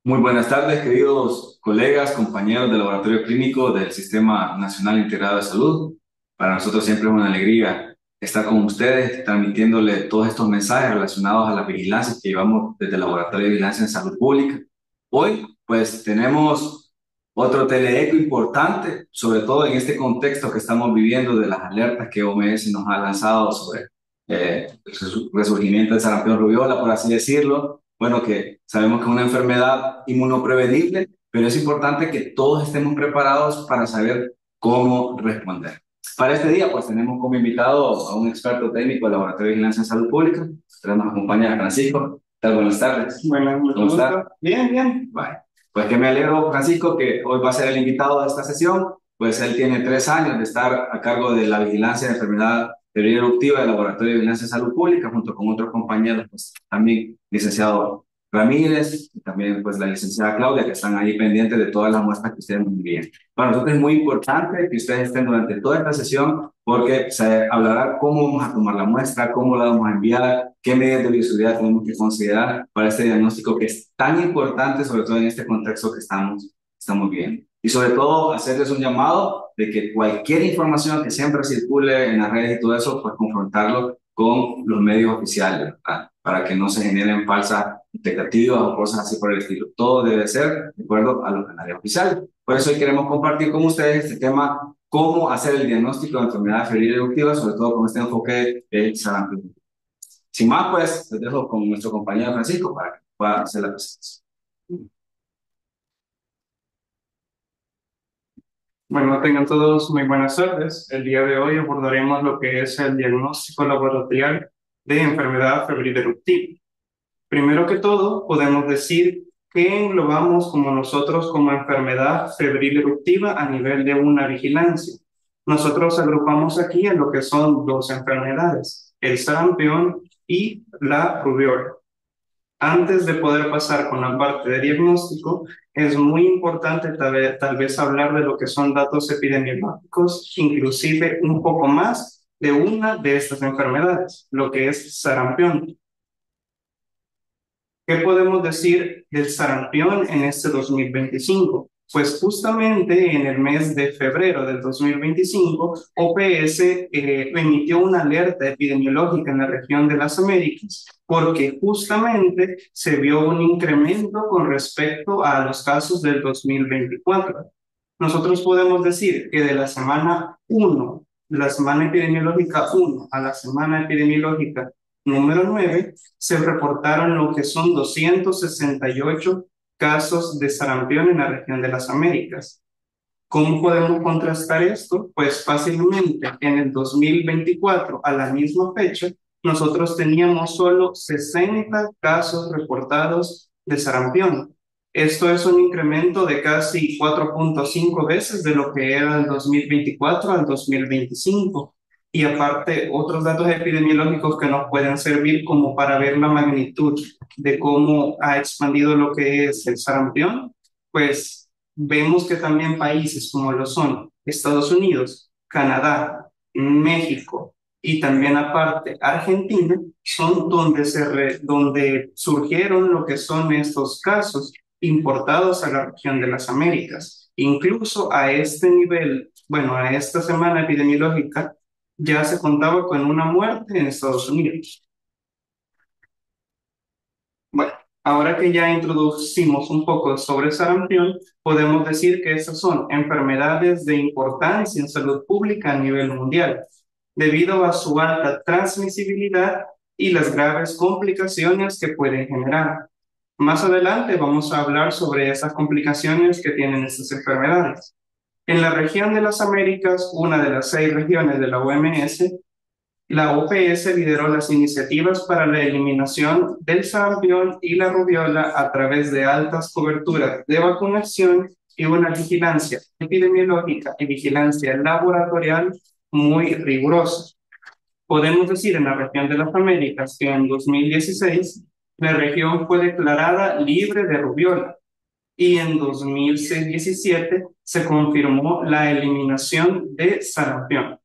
Muy buenas tardes, queridos colegas, compañeros del Laboratorio Clínico del Sistema Nacional Integrado de Salud. Para nosotros siempre es una alegría estar con ustedes, transmitiéndole todos estos mensajes relacionados a la vigilancia que llevamos desde el Laboratorio de Vigilancia en Salud Pública. Hoy, pues, tenemos otro teleeco importante, sobre todo en este contexto que estamos viviendo de las alertas que OMS nos ha lanzado sobre el resurgimiento del sarampión rubiola, por así decirlo. Bueno, que sabemos que es una enfermedad inmunoprevenible, pero es importante que todos estemos preparados para saber cómo responder. Para este día, pues tenemos como invitado a un experto técnico del Laboratorio de Vigilancia en Salud Pública. Nos acompaña Francisco. ¿Qué tal? Buenas tardes. Bueno, mucho ¿Cómo está? gusto. Bien, bien. Vale. Pues que me alegro, Francisco, que hoy va a ser el invitado de esta sesión. Pues él tiene 3 años de estar a cargo de la vigilancia de enfermedad febril eruptiva del Laboratorio de Vigilancia de Salud Pública, junto con otros compañeros, pues también licenciado Ramírez y también pues la licenciada Claudia, que están ahí pendientes de todas las muestras que ustedes nos envíen. Para nosotros es muy importante que ustedes estén durante toda esta sesión porque se hablará cómo vamos a tomar la muestra, cómo la vamos a enviar, qué medidas de bioseguridad tenemos que considerar para este diagnóstico que es tan importante, sobre todo en este contexto que estamos viendo. Y sobre todo hacerles un llamado de que cualquier información que siempre circule en las redes y todo eso, pues confrontarlo con los medios oficiales, ¿verdad? Para que no se generen falsas expectativas o cosas así por el estilo. Todo debe ser de acuerdo a los canales oficiales. Por eso hoy queremos compartir con ustedes este tema, cómo hacer el diagnóstico de enfermedad febril eruptiva, sobre todo con este enfoque de sarampión. Sin más, pues, les dejo con nuestro compañero Francisco para que pueda hacer la presentación. Bueno, tengan todos muy buenas tardes. El día de hoy abordaremos lo que es el diagnóstico laboratorial de enfermedad febril eruptiva. Primero que todo, podemos decir que englobamos como nosotros como enfermedad febril eruptiva a nivel de una vigilancia. Nosotros agrupamos aquí en lo que son dos enfermedades, el sarampión y la rubiola. Antes de poder pasar con la parte de diagnóstico, es muy importante tal vez hablar de lo que son datos epidemiológicos, inclusive un poco más de una de estas enfermedades, lo que es sarampión. ¿Qué podemos decir del sarampión en este 2025? Pues justamente en el mes de febrero del 2025, OPS emitió una alerta epidemiológica en la región de las Américas porque justamente se vio un incremento con respecto a los casos del 2024. Nosotros podemos decir que de la semana 1, de la semana epidemiológica 1 a la semana epidemiológica número 9, se reportaron lo que son 268 casos de sarampión en la región de las Américas. ¿Cómo podemos contrastar esto? Pues fácilmente en el 2024, a la misma fecha, nosotros teníamos solo 60 casos reportados de sarampión. Esto es un incremento de casi 4.5 veces de lo que era del 2024 al 2025. Y aparte, otros datos epidemiológicos que nos pueden servir como para ver la magnitud de cómo ha expandido lo que es el sarampión, pues vemos que también países como lo son Estados Unidos, Canadá, México y también aparte Argentina son donde surgieron lo que son estos casos importados a la región de las Américas. Incluso a este nivel, bueno, a esta semana epidemiológica, ya se contaba con una muerte en Estados Unidos. Bueno, ahora que ya introducimos un poco sobre sarampión, podemos decir que estas son enfermedades de importancia en salud pública a nivel mundial, debido a su alta transmisibilidad y las graves complicaciones que pueden generar. Más adelante vamos a hablar sobre esas complicaciones que tienen estas enfermedades. En la región de las Américas, una de las 6 regiones de la OMS, la OPS lideró las iniciativas para la eliminación del sarampión y la rubiola a través de altas coberturas de vacunación y una vigilancia epidemiológica y vigilancia laboratorial muy rigurosa. Podemos decir en la región de las Américas que en 2016 la región fue declarada libre de rubiola y en 2017 se confirmó la eliminación de sarampión.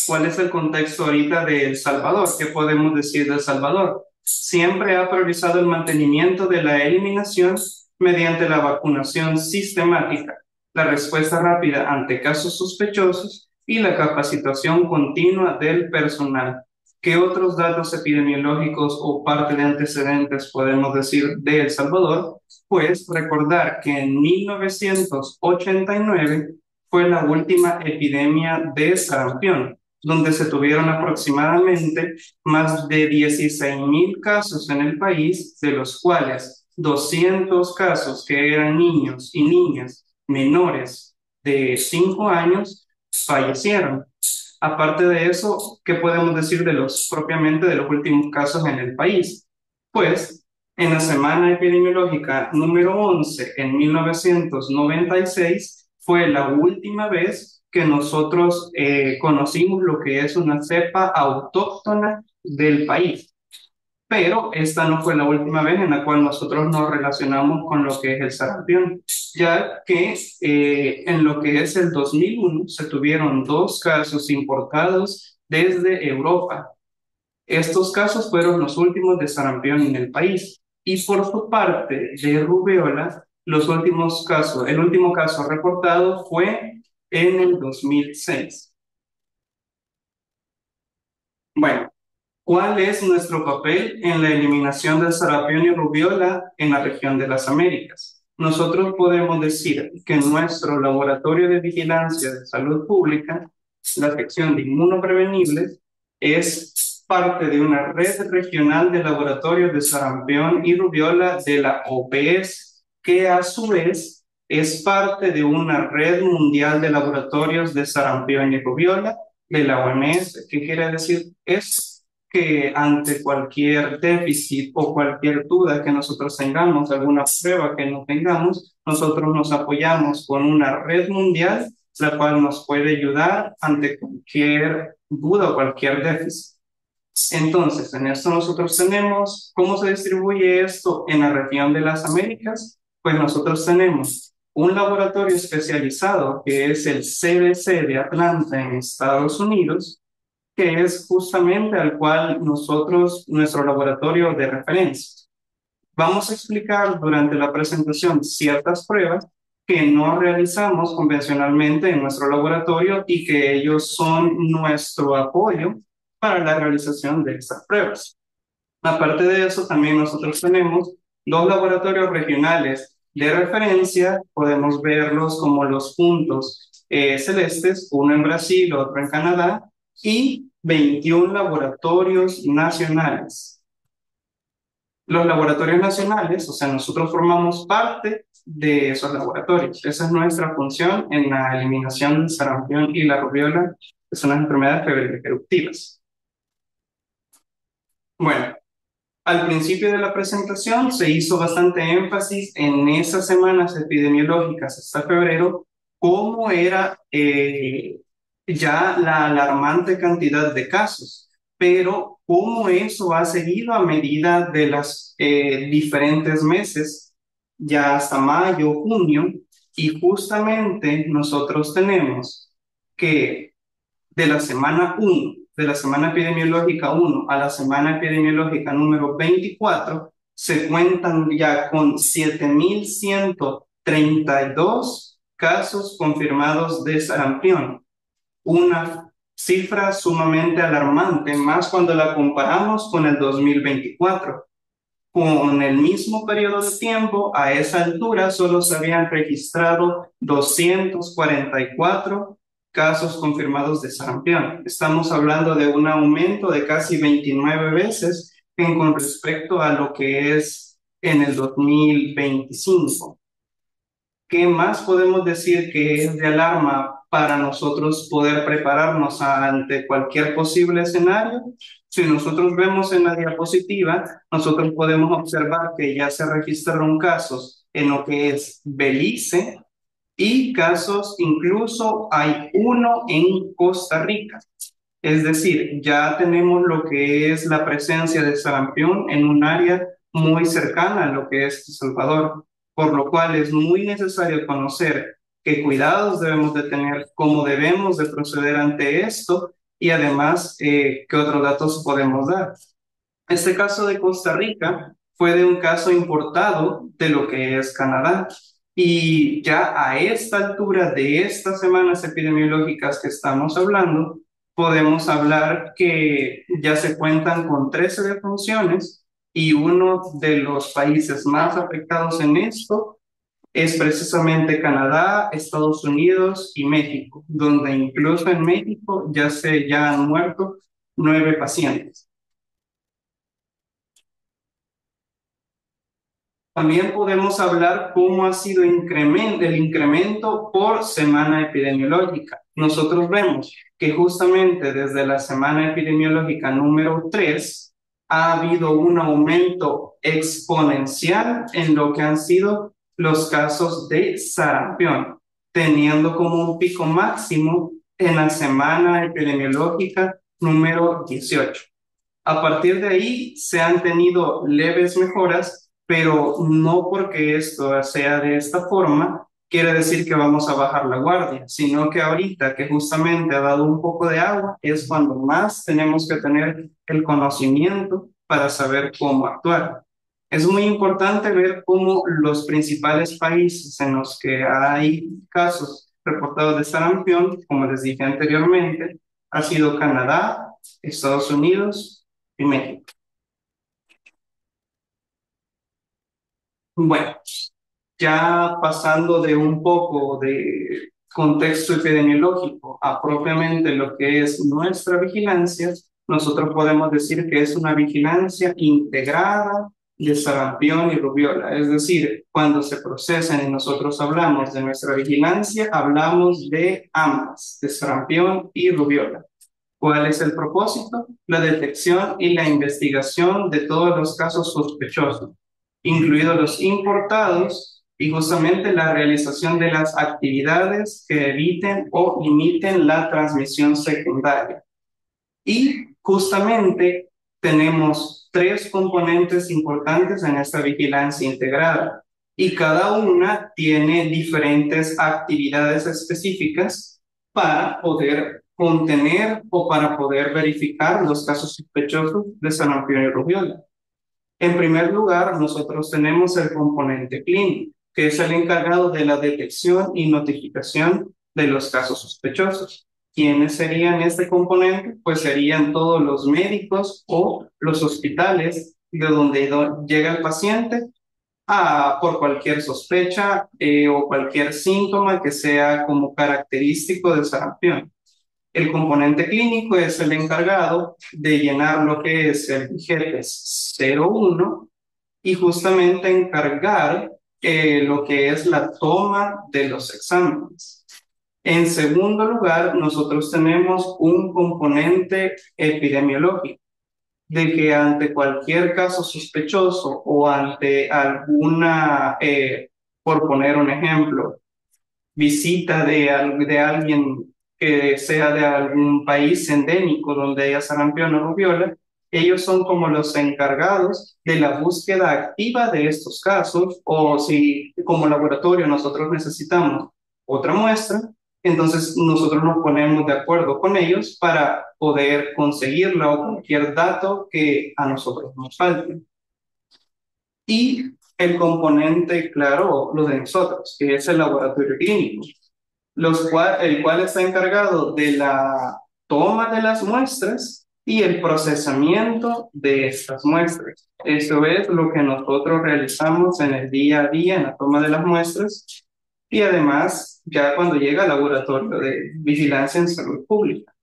¿Cuál es el contexto ahorita de El Salvador? ¿Qué podemos decir de El Salvador? Siempre ha priorizado el mantenimiento de la eliminación mediante la vacunación sistemática, la respuesta rápida ante casos sospechosos y la capacitación continua del personal. ¿Qué otros datos epidemiológicos o parte de antecedentes podemos decir de El Salvador? Pues recordar que en 1989 fue la última epidemia de sarampión, donde se tuvieron aproximadamente más de 16,000 casos en el país, de los cuales 200 casos que eran niños y niñas menores de 5 años fallecieron. Aparte de eso, ¿qué podemos decir de propiamente de los últimos casos en el país? Pues en la semana epidemiológica número 11 en 1996 fue la última vez que nosotros conocimos lo que es una cepa autóctona del país. Pero esta no fue la última vez en la cual nosotros nos relacionamos con lo que es el sarampión, ya que en lo que es el 2001 se tuvieron dos casos importados desde Europa. Estos casos fueron los últimos de sarampión en el país. Y por su parte de rubiola, el último caso reportado fue en el 2006. Bueno, ¿cuál es nuestro papel en la eliminación del sarampión y rubiola en la región de las Américas? Nosotros podemos decir que nuestro laboratorio de vigilancia de salud pública, la sección de inmunoprevenibles, es parte de una red regional de laboratorios de sarampión y rubiola de la OPS, que a su vez es parte de una red mundial de laboratorios de sarampión y rubiola de la OMS. ¿Qué quiere decir? Es que ante cualquier déficit o cualquier duda que nosotros tengamos, alguna prueba que no tengamos, nosotros nos apoyamos con una red mundial, la cual nos puede ayudar ante cualquier duda o cualquier déficit. Entonces, en esto nosotros tenemos, ¿cómo se distribuye esto en la región de las Américas? Pues nosotros tenemos un laboratorio especializado que es el CDC de Atlanta en Estados Unidos, que es justamente al cual nuestro laboratorio de referencia. Vamos a explicar durante la presentación ciertas pruebas que no realizamos convencionalmente en nuestro laboratorio y que ellos son nuestro apoyo para la realización de estas pruebas. Aparte de eso, también nosotros tenemos dos laboratorios regionales de referencia, podemos verlos como los puntos celestes, uno en Brasil, otro en Canadá, y 21 laboratorios nacionales. Los laboratorios nacionales, o sea, nosotros formamos parte de esos laboratorios. Esa es nuestra función en la eliminación del sarampión y la rubiola, que son las enfermedades febriles eruptivas. Bueno, al principio de la presentación se hizo bastante énfasis en esas semanas epidemiológicas hasta febrero, cómo era ya la alarmante cantidad de casos, pero cómo eso ha seguido a medida de las diferentes meses, ya hasta mayo, junio, y justamente nosotros tenemos que de la semana 1, de la semana epidemiológica 1 a la semana epidemiológica número 24, se cuentan ya con 7,132 casos confirmados de sarampión. Una cifra sumamente alarmante, más cuando la comparamos con el 2024. Con el mismo periodo de tiempo, a esa altura solo se habían registrado 244 casos confirmados de sarampión. Estamos hablando de un aumento de casi 29 veces con respecto a lo que es en el 2025. ¿Qué más podemos decir que es de alarma para nosotros poder prepararnos ante cualquier posible escenario? Si nosotros vemos en la diapositiva, nosotros podemos observar que ya se registraron casos en lo que es Belice y casos, incluso hay uno en Costa Rica. Es decir, ya tenemos lo que es la presencia de sarampión en un área muy cercana a lo que es El Salvador, por lo cual es muy necesario conocer qué cuidados debemos de tener, cómo debemos de proceder ante esto y además qué otros datos podemos dar. Este caso de Costa Rica fue de un caso importado de lo que es Canadá. Y ya a esta altura de estas semanas epidemiológicas que estamos hablando, podemos hablar que ya se cuentan con 13 defunciones y uno de los países más afectados en esto es precisamente Canadá, Estados Unidos y México, donde incluso en México ya han muerto 9 pacientes. También podemos hablar cómo ha sido el incremento por semana epidemiológica. Nosotros vemos que justamente desde la semana epidemiológica número 3 ha habido un aumento exponencial en lo que han sido los casos de sarampión, teniendo como un pico máximo en la semana epidemiológica número 18. A partir de ahí se han tenido leves mejoras, pero no porque esto sea de esta forma, quiere decir que vamos a bajar la guardia, sino que ahorita que justamente ha dado un poco de agua, es cuando más tenemos que tener el conocimiento para saber cómo actuar. Es muy importante ver cómo los principales países en los que hay casos reportados de sarampión, como les dije anteriormente, ha sido Canadá, Estados Unidos y México. Bueno, ya pasando de un poco de contexto epidemiológico a propiamente lo que es nuestra vigilancia, nosotros podemos decir que es una vigilancia integrada de sarampión y rubiola. Es decir, cuando se procesan y nosotros hablamos de nuestra vigilancia, hablamos de ambas, de sarampión y rubiola. ¿Cuál es el propósito? La detección y la investigación de todos los casos sospechosos, incluidos los importados, y justamente la realización de las actividades que eviten o limiten la transmisión secundaria. Y justamente tenemos 3 componentes importantes en esta vigilancia integrada, y cada una tiene diferentes actividades específicas para poder contener o para poder verificar los casos sospechosos de sarampión y rubiola. En primer lugar, nosotros tenemos el componente clínico, que es el encargado de la detección y notificación de los casos sospechosos. ¿Quiénes serían este componente? Pues serían todos los médicos o los hospitales de donde llega el paciente por cualquier sospecha o cualquier síntoma que sea como característico del sarampión. El componente clínico es el encargado de llenar lo que es el GEPES 01 y justamente encargar lo que es la toma de los exámenes. En segundo lugar, nosotros tenemos un componente epidemiológico, de que ante cualquier caso sospechoso o ante alguna, por poner un ejemplo, visita de alguien que sea de algún país endémico donde haya sarampión o rubiola, ellos son como los encargados de la búsqueda activa de estos casos, o si como laboratorio nosotros necesitamos otra muestra, entonces nosotros nos ponemos de acuerdo con ellos para poder conseguirla o cualquier dato que a nosotros nos falte. Y el componente, claro, lo de nosotros, que es el laboratorio clínico, el cual está encargado de la toma de las muestras y el procesamiento de estas muestras. Esto es lo que nosotros realizamos en el día a día en la toma de las muestras y además ya cuando llega al laboratorio de vigilancia en salud pública.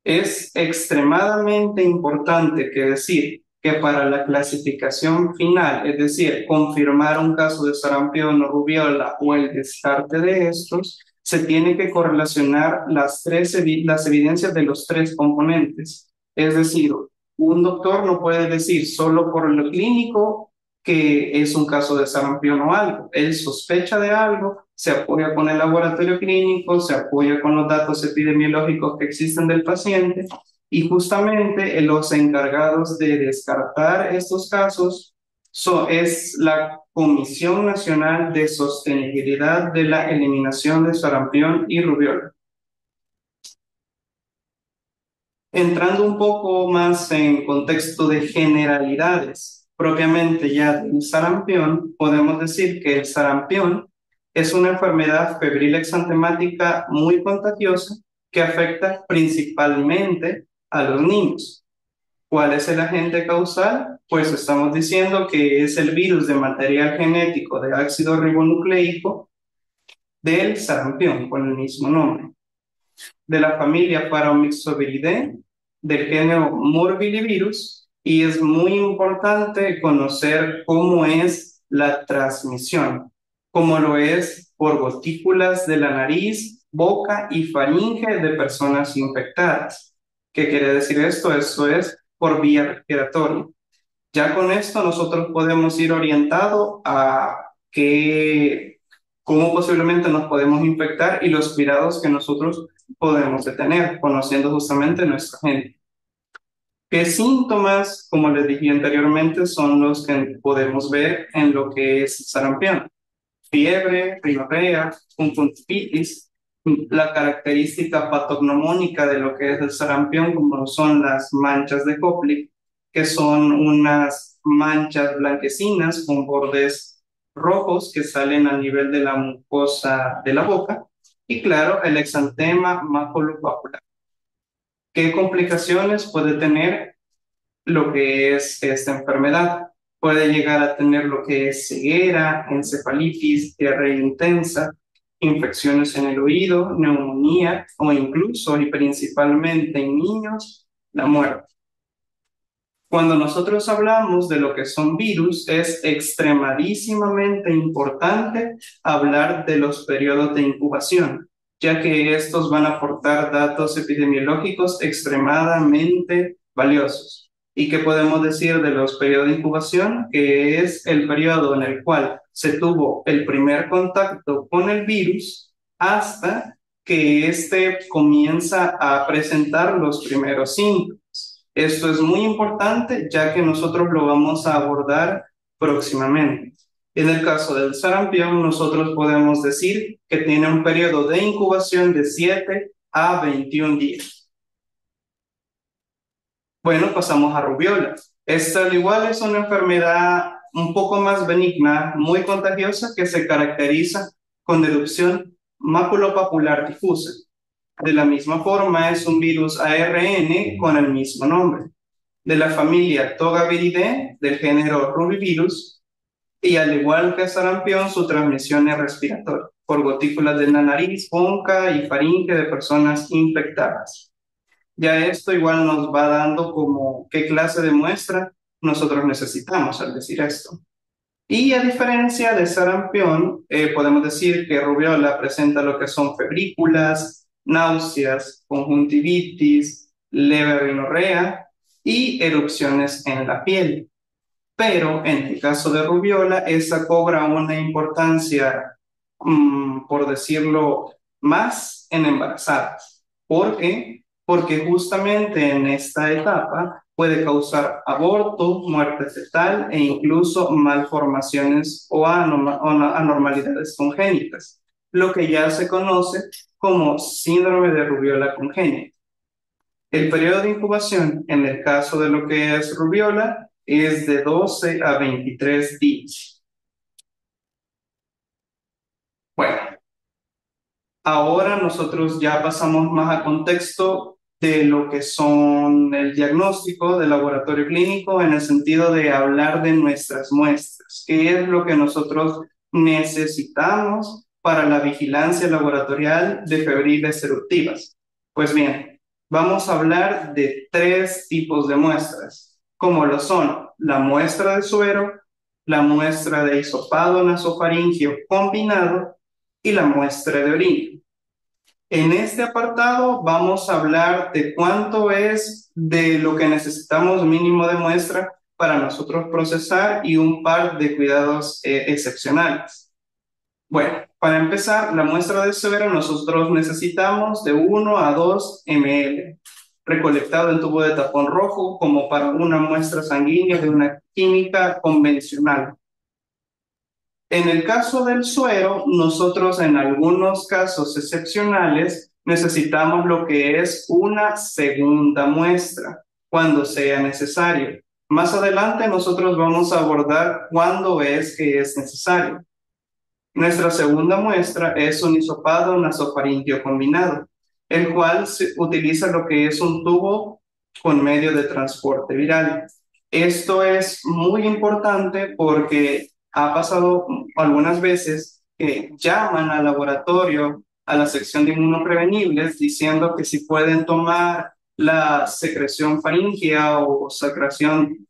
Es extremadamente importante que decir que para la clasificación final, es decir, confirmar un caso de sarampión o rubiola o el descarte de estos, se tiene que correlacionar las evidencias de los 3 componentes. Es decir, un doctor no puede decir solo por lo clínico que es un caso de sarampión o algo. Él sospecha de algo, se apoya con el laboratorio clínico, se apoya con los datos epidemiológicos que existen del paciente y justamente los encargados de descartar estos casos es la Comisión Nacional de Sostenibilidad de la Eliminación de Sarampión y Rubiola. Entrando un poco más en contexto de generalidades, propiamente ya del sarampión, podemos decir que el sarampión es una enfermedad febril exantemática muy contagiosa que afecta principalmente a los niños. ¿Cuál es el agente causal? Pues estamos diciendo que es el virus de material genético de ácido ribonucleico del sarampión, con el mismo nombre, de la familia Paramyxoviridae, del género Morbillivirus, y es muy importante conocer cómo es la transmisión, como lo es por gotículas de la nariz, boca y faringe de personas infectadas. ¿Qué quiere decir esto? Esto es por vía respiratoria. Ya con esto nosotros podemos ir orientados a cómo posiblemente nos podemos infectar y los cuidados que nosotros podemos tener, conociendo justamente nuestra gente. ¿Qué síntomas, como les dije anteriormente, son los que podemos ver en lo que es sarampión? Fiebre, rinorrea, conjuntivitis, la característica patognomónica de lo que es el sarampión, como son las manchas de Koplik, que son unas manchas blanquecinas con bordes rojos que salen a nivel de la mucosa de la boca, y claro, el exantema maculopapular. ¿Qué complicaciones puede tener lo que es esta enfermedad? Puede llegar a tener lo que es ceguera, encefalitis, diarrea intensa, infecciones en el oído, neumonía o incluso y principalmente en niños, la muerte. Cuando nosotros hablamos de lo que son virus, es extremadísimamente importante hablar de los periodos de incubación, ya que estos van a aportar datos epidemiológicos extremadamente valiosos. ¿Y qué podemos decir de los periodos de incubación? Que es el periodo en el cual se tuvo el primer contacto con el virus hasta que éste comienza a presentar los primeros síntomas. Esto es muy importante ya que nosotros lo vamos a abordar próximamente. En el caso del sarampión, nosotros podemos decir que tiene un periodo de incubación de 7 a 21 días. Bueno, pasamos a rubiola. Esta al igual es una enfermedad un poco más benigna, muy contagiosa, que se caracteriza con erupción maculopapular difusa. De la misma forma, es un virus ARN con el mismo nombre, de la familia Togaviridae, del género Rubivirus, y al igual que el sarampión, su transmisión es respiratoria, por gotículas de la nariz, boca y faringe de personas infectadas. Ya esto igual nos va dando como qué clase de muestra nosotros necesitamos al decir esto. Y a diferencia de sarampión, podemos decir que rubiola presenta lo que son febrículas, náuseas, conjuntivitis, leve rinorrea y erupciones en la piel. Pero en el caso de rubiola, esa cobra una importancia, por decirlo, más en embarazadas. ¿Por qué? Porque justamente en esta etapa puede causar aborto, muerte fetal e incluso malformaciones o anormalidades congénitas, lo que ya se conoce como síndrome de rubiola congénita. El periodo de incubación en el caso de lo que es rubiola es de 12 a 23 días. Bueno, ahora nosotros ya pasamos más a contexto de lo que son el diagnóstico del laboratorio clínico en el sentido de hablar de nuestras muestras, qué es lo que nosotros necesitamos para la vigilancia laboratorial de febriles eruptivas. Pues bien, vamos a hablar de 3 tipos de muestras, como lo son la muestra de suero, la muestra de hisopado nasofaringeo combinado y la muestra de orina. En este apartado vamos a hablar de cuánto es de lo que necesitamos mínimo de muestra para nosotros procesar y un par de cuidados excepcionales. Bueno, para empezar, la muestra de suero nosotros necesitamos de 1 a 2 ml, recolectado en tubo de tapón rojo como para una muestra sanguínea de una química convencional. En el caso del suero, nosotros en algunos casos excepcionales necesitamos lo que es una segunda muestra cuando sea necesario. Más adelante nosotros vamos a abordar cuándo es que es necesario. Nuestra segunda muestra es un hisopado nasofaríngeo combinado, el cual se utiliza lo que es un tubo con medio de transporte viral. Esto es muy importante porque ha pasado algunas veces que llaman al laboratorio, a la sección de inmunoprevenibles, diciendo que si pueden tomar la secreción faríngea o secreción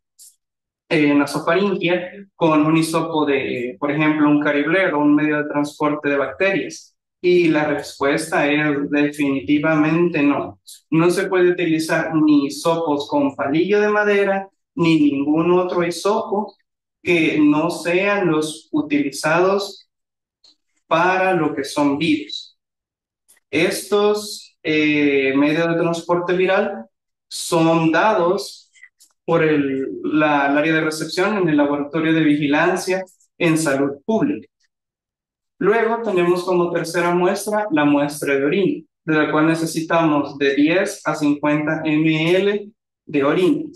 nasofaringia con un hisopo de, por ejemplo, un caribler o un medio de transporte de bacterias. Y la respuesta es definitivamente no. No se puede utilizar ni hisopos con palillo de madera, ni ningún otro hisopo que no sean los utilizados para lo que son virus. Estos medios de transporte viral son dados por el área de recepción en el laboratorio de vigilancia en salud pública. Luego tenemos como tercera muestra la muestra de orina, de la cual necesitamos de 10 a 50 ml de orina.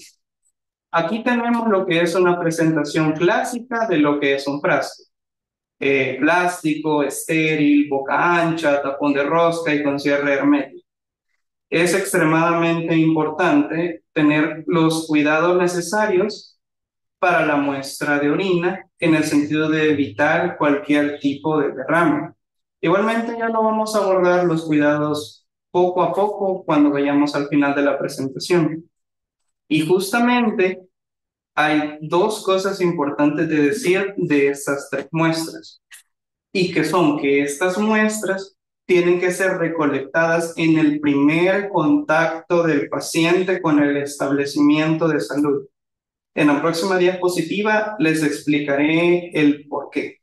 Aquí tenemos lo que es una presentación clásica de lo que es un frasco. Plástico, estéril, boca ancha, tapón de rosca y con cierre hermético. Es extremadamente importante tener los cuidados necesarios para la muestra de orina en el sentido de evitar cualquier tipo de derrame. Igualmente ya lo vamos a abordar los cuidados poco a poco cuando vayamos al final de la presentación. Y justamente hay dos cosas importantes de decir de estas tres muestras y que son que estas muestras tienen que ser recolectadas en el primer contacto del paciente con el establecimiento de salud. En la próxima diapositiva les explicaré el por qué.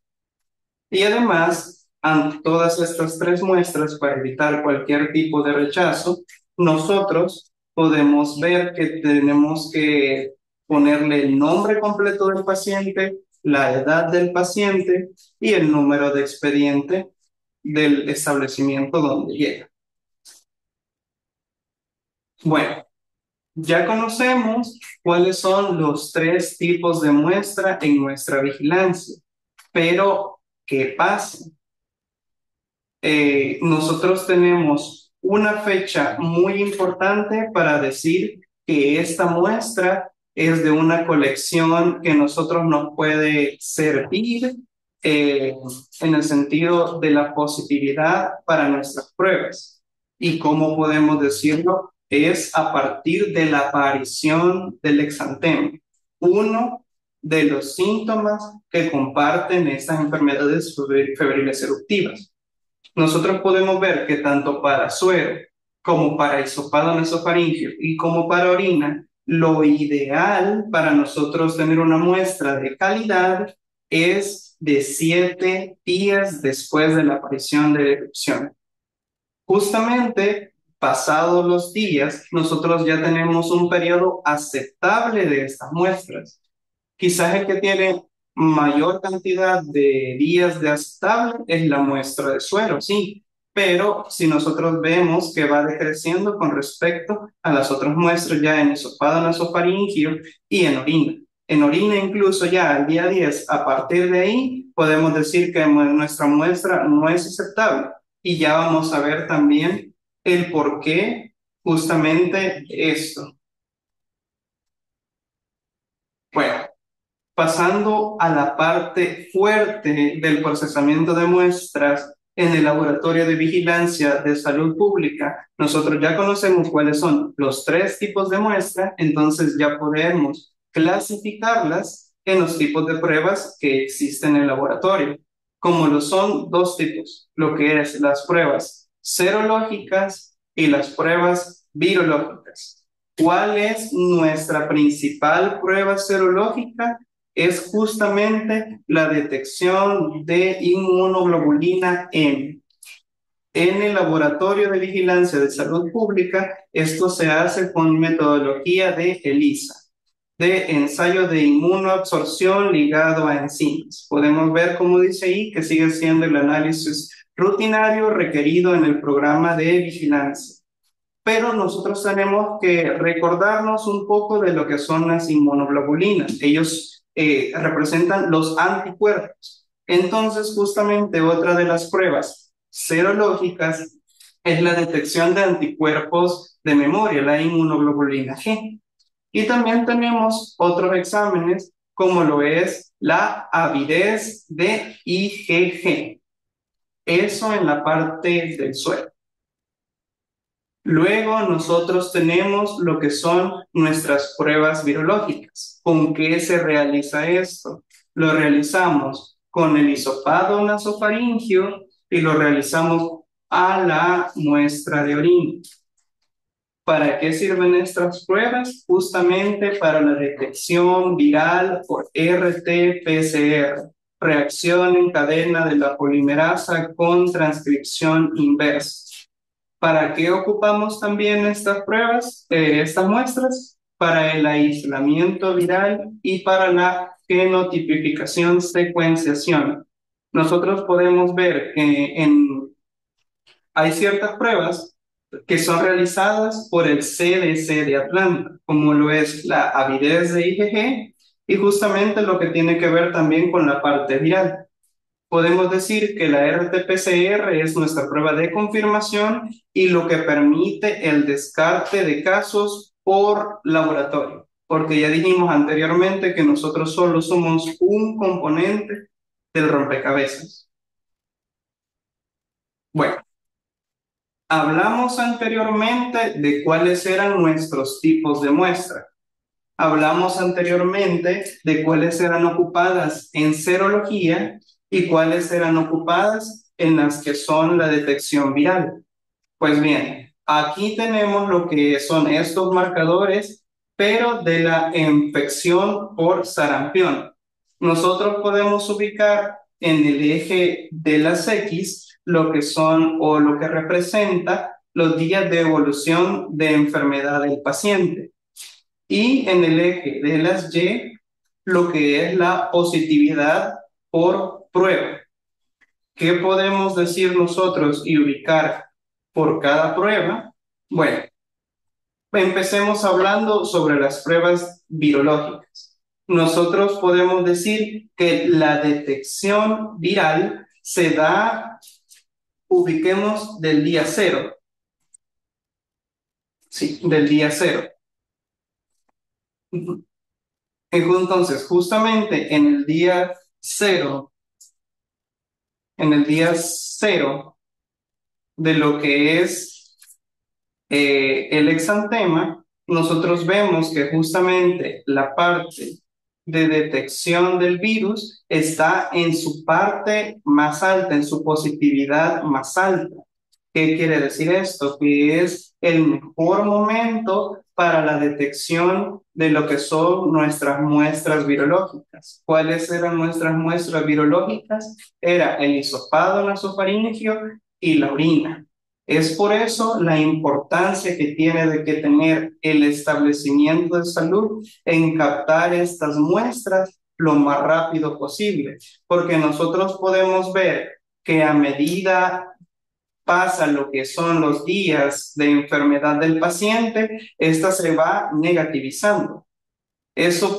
Y además, ante todas estas tres muestras, para evitar cualquier tipo de rechazo, nosotros podemos ver que tenemos que ponerle el nombre completo del paciente, la edad del paciente y el número de expediente del establecimiento donde llega. Bueno, ya conocemos cuáles son los tres tipos de muestra en nuestra vigilancia, pero ¿qué pasa? Nosotros tenemos una fecha muy importante para decir que esta muestra es de una colección que nosotros nos puede servir en el sentido de la positividad para nuestras pruebas. ¿Y cómo podemos decirlo? Es a partir de la aparición del exantema, uno de los síntomas que comparten estas enfermedades febriles eruptivas. Nosotros podemos ver que tanto para suero como para hisopado nasofaríngeo y como para orina, lo ideal para nosotros tener una muestra de calidad es de 7 días después de la aparición de la erupción. Justamente, pasados los días, nosotros ya tenemos un periodo aceptable de estas muestras. Quizás el que tiene mayor cantidad de días de aceptable es la muestra de suero, sí, pero si nosotros vemos que va decreciendo con respecto a las otras muestras ya en hisopado nasofaríngeo y en orina. En orina incluso ya al día 10, a partir de ahí, podemos decir que nuestra muestra no es aceptable y ya vamos a ver también el por qué justamente esto. Bueno. Pasando a la parte fuerte del procesamiento de muestras en el laboratorio de vigilancia de salud pública, nosotros ya conocemos cuáles son los tres tipos de muestra, entonces ya podemos clasificarlas en los tipos de pruebas que existen en el laboratorio, como lo son dos tipos, lo que es las pruebas serológicas y las pruebas virológicas. ¿Cuál es nuestra principal prueba serológica? Es justamente la detección de inmunoglobulina M. En el laboratorio de vigilancia de salud pública, esto se hace con metodología de ELISA, de ensayo de inmunoabsorción ligado a enzimas. Podemos ver, como dice ahí, que sigue siendo el análisis rutinario requerido en el programa de vigilancia. pero nosotros tenemos que recordarnos un poco de lo que son las inmunoglobulinas. Ellos representan los anticuerpos. Entonces, justamente otra de las pruebas serológicas es la detección de anticuerpos de memoria, la inmunoglobulina G. Y también tenemos otros exámenes como lo es la avidez de IgG. Eso en la parte del suelo. Luego nosotros tenemos lo que son nuestras pruebas virológicas. ¿Con qué se realiza esto? Lo realizamos con el hisopado nasofaringio y lo realizamos a la muestra de orina. ¿Para qué sirven estas pruebas? Justamente para la detección viral por RT-PCR, reacción en cadena de la polimerasa con transcripción inversa. ¿Para qué ocupamos también estas pruebas, estas muestras? Para el aislamiento viral y para la genotipificación secuenciación. Nosotros podemos ver que hay ciertas pruebas que son realizadas por el CDC de Atlanta, como lo es la avidez de IgG y justamente lo que tiene que ver también con la parte viral. Podemos decir que la RT-PCR es nuestra prueba de confirmación y lo que permite el descarte de casos por laboratorio, porque ya dijimos anteriormente que nosotros solo somos un componente del rompecabezas. Bueno, hablamos anteriormente de cuáles eran nuestros tipos de muestra. Hablamos anteriormente de cuáles eran ocupadas en serología y cuáles eran ocupadas en las que son la detección viral. Pues bien, aquí tenemos lo que son estos marcadores, pero de la infección por sarampión. Nosotros podemos ubicar en el eje de las X lo que son o lo que representa los días de evolución de enfermedad del paciente. Y en el eje de las Y, lo que es la positividad por prueba. ¿Qué podemos decir nosotros y ubicar por cada prueba? Bueno, empecemos hablando sobre las pruebas virológicas. Nosotros podemos decir que la detección viral se da, ubiquemos del día cero. Sí, del día cero. Entonces, justamente en el día cero de lo que es el exantema, nosotros vemos que justamente la parte de detección del virus está en su parte más alta, en su positividad más alta. ¿Qué quiere decir esto? Que es el mejor momento para la detección de lo que son nuestras muestras virológicas. ¿Cuáles eran nuestras muestras virológicas? Era el hisopado nasofaríngeo y la orina. Es por eso la importancia que tiene de que tener el establecimiento de salud en captar estas muestras lo más rápido posible, porque nosotros podemos ver que a medida pasa lo que son los días de enfermedad del paciente, esta se va negativizando.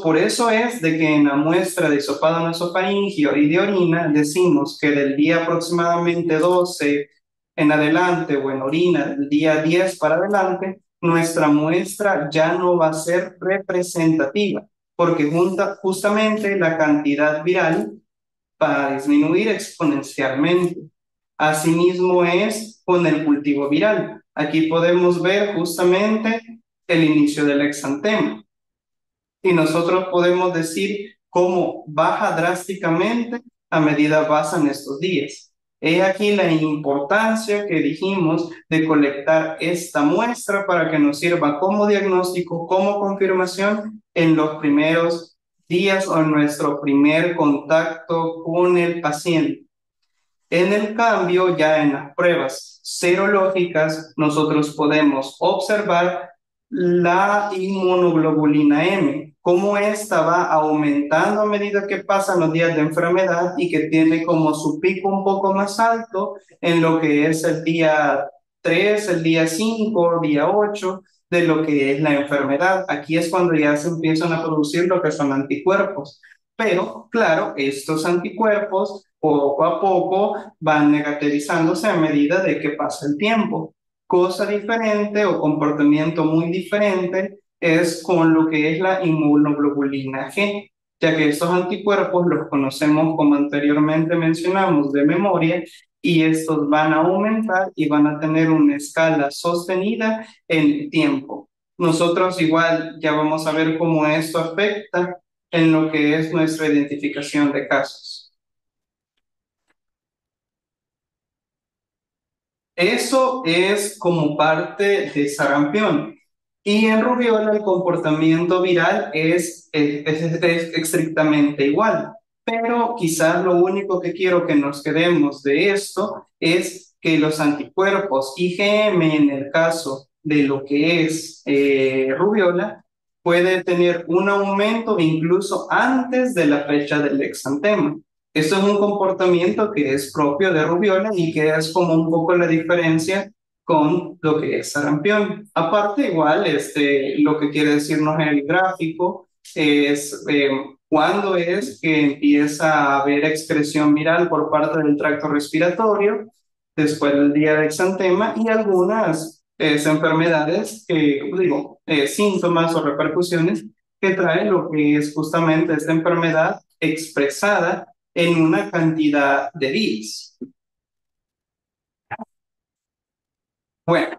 Por eso es de que en la muestra de hisopado nasofaríngeo y de orina decimos que del día aproximadamente 12 en adelante o en orina del día 10 para adelante, nuestra muestra ya no va a ser representativa, porque justamente la cantidad viral va a disminuir exponencialmente. Asimismo es con el cultivo viral. Aquí podemos ver justamente el inicio del exantema. Y nosotros podemos decir cómo baja drásticamente a medida pasan estos días. He aquí la importancia que dijimos de colectar esta muestra para que nos sirva como diagnóstico, como confirmación en los primeros días o en nuestro primer contacto con el paciente. En el cambio, ya en las pruebas serológicas, nosotros podemos observar la inmunoglobulina M, cómo esta va aumentando a medida que pasan los días de enfermedad y que tiene como su pico un poco más alto en lo que es el día 3, el día 5, día 8 de lo que es la enfermedad. Aquí es cuando ya se empiezan a producir lo que son anticuerpos. Pero, claro, estos anticuerpos poco a poco van negativizándose a medida de que pasa el tiempo. Cosa diferente o comportamiento muy diferente es con lo que es la inmunoglobulina G, ya que estos anticuerpos los conocemos como anteriormente mencionamos de memoria y estos van a aumentar y van a tener una escala sostenida en el tiempo. Nosotros igual ya vamos a ver cómo esto afecta en lo que es nuestra identificación de casos. Eso es como parte de sarampión. Y en rubiola el comportamiento viral es estrictamente igual. Pero quizás lo único que quiero que nos quedemos de esto es que los anticuerpos IgM en el caso de lo que es rubiola puede tener un aumento incluso antes de la fecha del exantema. Esto es un comportamiento que es propio de rubiola y que es como un poco la diferencia con lo que es sarampión. Aparte, igual, lo que quiere decirnos el gráfico es cuándo es que empieza a haber excreción viral por parte del tracto respiratorio, después del día de exantema y algunas enfermedades, síntomas o repercusiones que trae lo que es justamente esta enfermedad expresada en una cantidad de días. Bueno,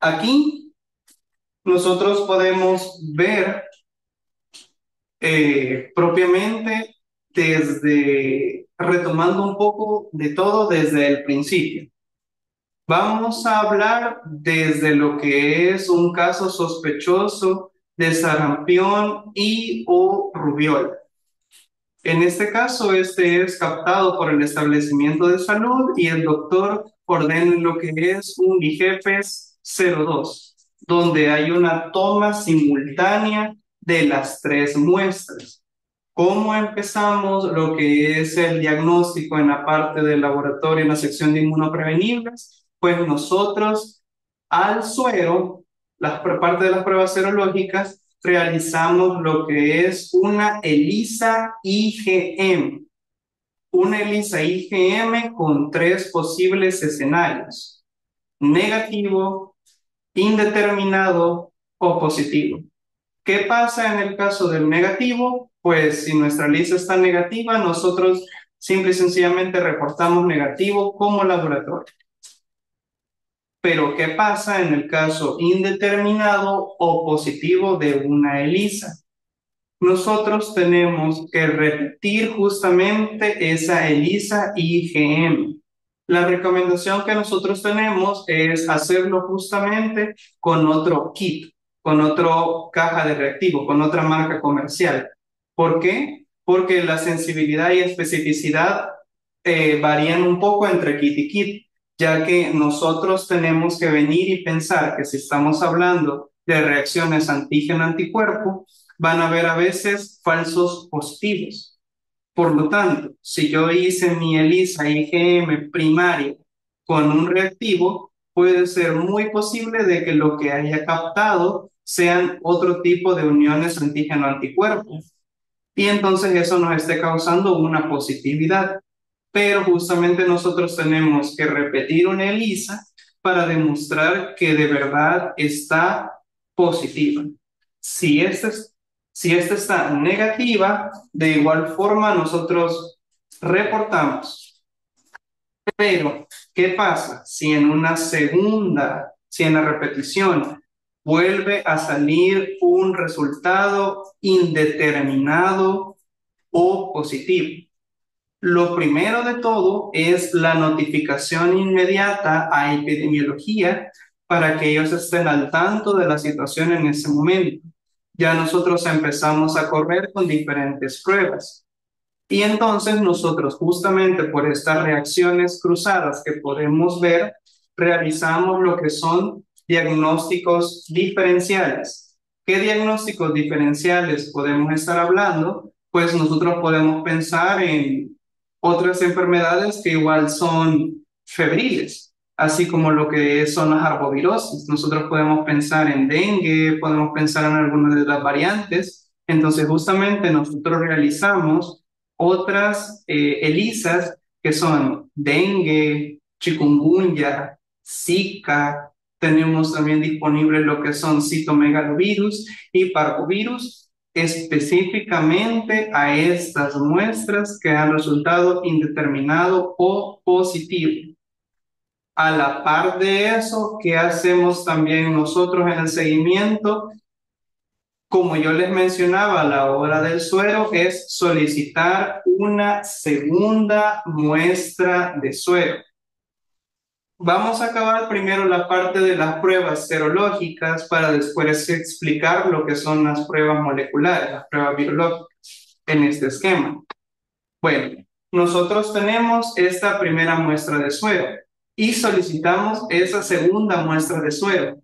aquí nosotros podemos ver propiamente retomando un poco de todo desde el principio. Vamos a hablar desde lo que es un caso sospechoso de sarampión y o rubiola. En este caso, este es captado por el establecimiento de salud y el doctor ordena lo que es un IGEPES 02, donde hay una toma simultánea de las tres muestras. ¿Cómo empezamos lo que es el diagnóstico en la parte del laboratorio, en la sección de inmunoprevenibles? Pues nosotros al suero, parte de las pruebas serológicas, realizamos lo que es una ELISA IgM. Una ELISA IgM con tres posibles escenarios: negativo, indeterminado o positivo. ¿Qué pasa en el caso del negativo? Pues si nuestra ELISA está negativa, nosotros simple y sencillamente reportamos negativo como laboratorio. Pero ¿qué pasa en el caso indeterminado o positivo de una ELISA? Nosotros tenemos que repetir justamente esa ELISA IgM. La recomendación que nosotros tenemos es hacerlo justamente con otro kit, con otra caja de reactivo, con otra marca comercial. ¿Por qué? Porque la sensibilidad y especificidad varían un poco entre kit y kit, ya que nosotros tenemos que venir y pensar que si estamos hablando de reacciones antígeno-anticuerpo, van a haber a veces falsos positivos. Por lo tanto, si yo hice mi ELISA IgM primaria con un reactivo, puede ser muy posible de que lo que haya captado sean otro tipo de uniones antígeno-anticuerpo. Y entonces eso nos esté causando una positividad. Pero justamente nosotros tenemos que repetir una ELISA para demostrar que de verdad está positiva. Si esta está negativa, de igual forma nosotros reportamos. Pero, ¿qué pasa si si en la repetición vuelve a salir un resultado indeterminado o positivo? Lo primero de todo es la notificación inmediata a epidemiología para que ellos estén al tanto de la situación en ese momento. Ya nosotros empezamos a correr con diferentes pruebas. Y entonces nosotros, justamente por estas reacciones cruzadas que podemos ver, realizamos lo que son diagnósticos diferenciales. ¿Qué diagnósticos diferenciales podemos estar hablando? Pues nosotros podemos pensar en otras enfermedades que igual son febriles. así como lo que son las arbovirosis. Nosotros podemos pensar en dengue, podemos pensar en algunas de las variantes. Entonces, justamente nosotros realizamos otras ELISAs que son dengue, chikungunya, Zika. Tenemos también disponible lo que son citomegalovirus y parvovirus, específicamente a estas muestras que han resultado indeterminado o positivo. A la par de eso, ¿qué hacemos también nosotros en el seguimiento? Como yo les mencionaba, a la hora del suero es solicitar una segunda muestra de suero. Vamos a acabar primero la parte de las pruebas serológicas para después explicar lo que son las pruebas moleculares, las pruebas virológicas en este esquema. Bueno, nosotros tenemos esta primera muestra de suero y solicitamos esa segunda muestra de suero.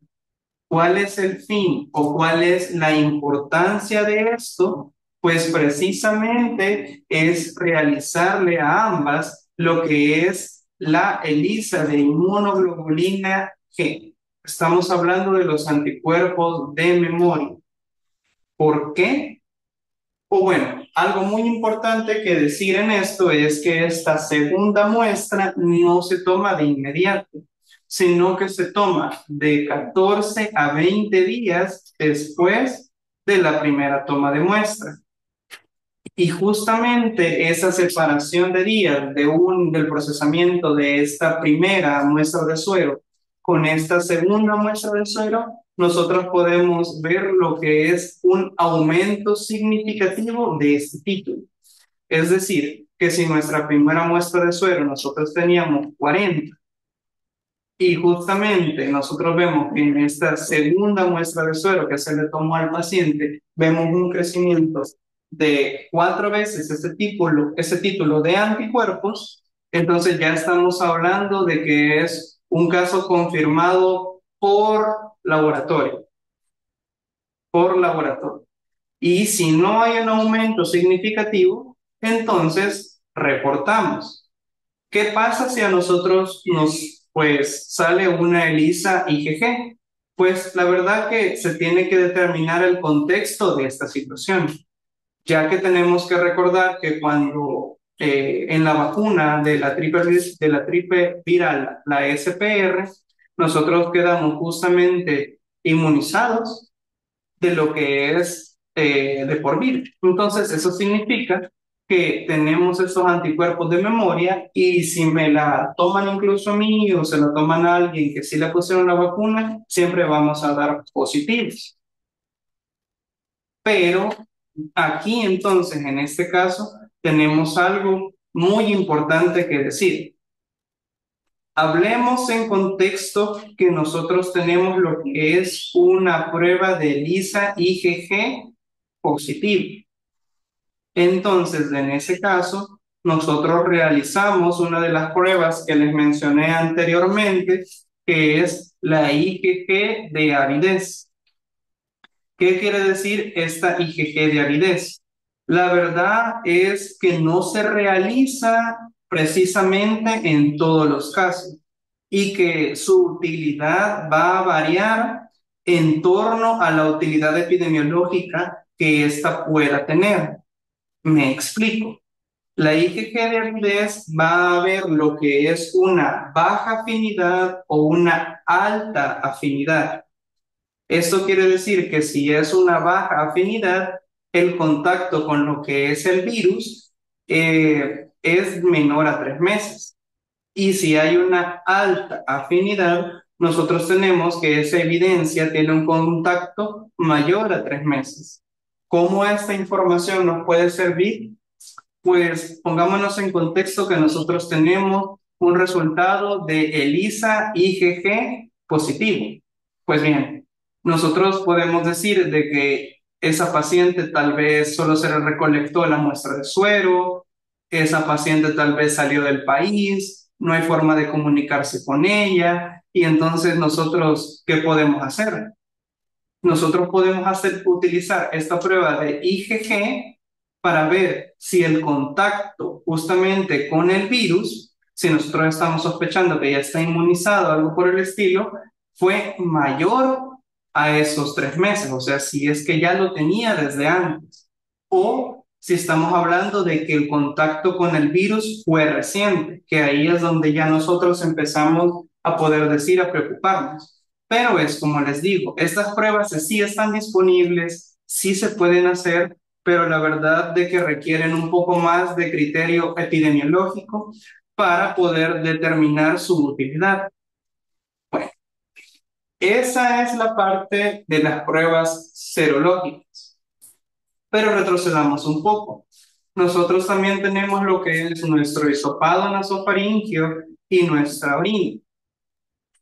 ¿Cuál es el fin o cuál es la importancia de esto? Pues precisamente es realizarle a ambas lo que es la ELISA de inmunoglobulina G. Estamos hablando de los anticuerpos de memoria. ¿Por qué? O bueno, algo muy importante que decir en esto es que esta segunda muestra no se toma de inmediato, sino que se toma de 14 a 20 días después de la primera toma de muestra. Y justamente esa separación de días del procesamiento de esta primera muestra de suero con esta segunda muestra de suero, nosotros podemos ver lo que es un aumento significativo de este título. Es decir, que si nuestra primera muestra de suero nosotros teníamos 40 y justamente nosotros vemos que en esta segunda muestra de suero que se le tomó al paciente, vemos un crecimiento de 4 veces ese título de anticuerpos, entonces ya estamos hablando de que es un caso confirmado laboratorio, por laboratorio. Y si no hay un aumento significativo, entonces reportamos. ¿Qué pasa si a nosotros pues sale una ELISA IgG? Pues la verdad que se tiene que determinar el contexto de esta situación, ya que tenemos que recordar que cuando en la vacuna de la triple viral, la SPR, nosotros quedamos justamente inmunizados de lo que es de por vida. Entonces, eso significa que tenemos esos anticuerpos de memoria y si me la toman incluso a mí o se la toman a alguien que sí le pusieron la vacuna, siempre vamos a dar positivos. Pero aquí entonces, en este caso, tenemos algo muy importante que decir. Hablemos en contexto que nosotros tenemos lo que es una prueba de ELISA IgG positivo. Entonces, en ese caso, nosotros realizamos una de las pruebas que les mencioné anteriormente, que es la IgG de aridez. ¿Qué quiere decir esta IgG de aridez? La verdad es que no se realiza precisamente en todos los casos y que su utilidad va a variar en torno a la utilidad epidemiológica que ésta pueda tener. Me explico. La IgG de aridez va a ver lo que es una baja afinidad o una alta afinidad. Esto quiere decir que si es una baja afinidad, el contacto con lo que es el virus es menor a 3 meses. Y si hay una alta afinidad, nosotros tenemos que esa evidencia tiene un contacto mayor a 3 meses. ¿Cómo esta información nos puede servir? Pues pongámonos en contexto que nosotros tenemos un resultado de ELISA IgG positivo. Pues bien, nosotros podemos decir de que esa paciente tal vez solo se le recolectó la muestra de suero, esa paciente tal vez salió del país, no hay forma de comunicarse con ella, y entonces nosotros, ¿qué podemos hacer? Nosotros podemos utilizar esta prueba de IgG para ver si el contacto justamente con el virus si nosotros estamos sospechando que ya está inmunizado, algo por el estilo, fue mayor a esos 3 meses, o sea, si es que ya lo tenía desde antes, o si estamos hablando de que el contacto con el virus fue reciente, que ahí es donde ya nosotros empezamos a poder decir, a preocuparnos. Pero es como les digo, estas pruebas sí están disponibles, sí se pueden hacer, pero la verdad de que requieren un poco más de criterio epidemiológico para poder determinar su utilidad. Bueno, esa es la parte de las pruebas serológicas, pero retrocedamos un poco. Nosotros también tenemos lo que es nuestro hisopado nasofaríngeo y nuestra orina,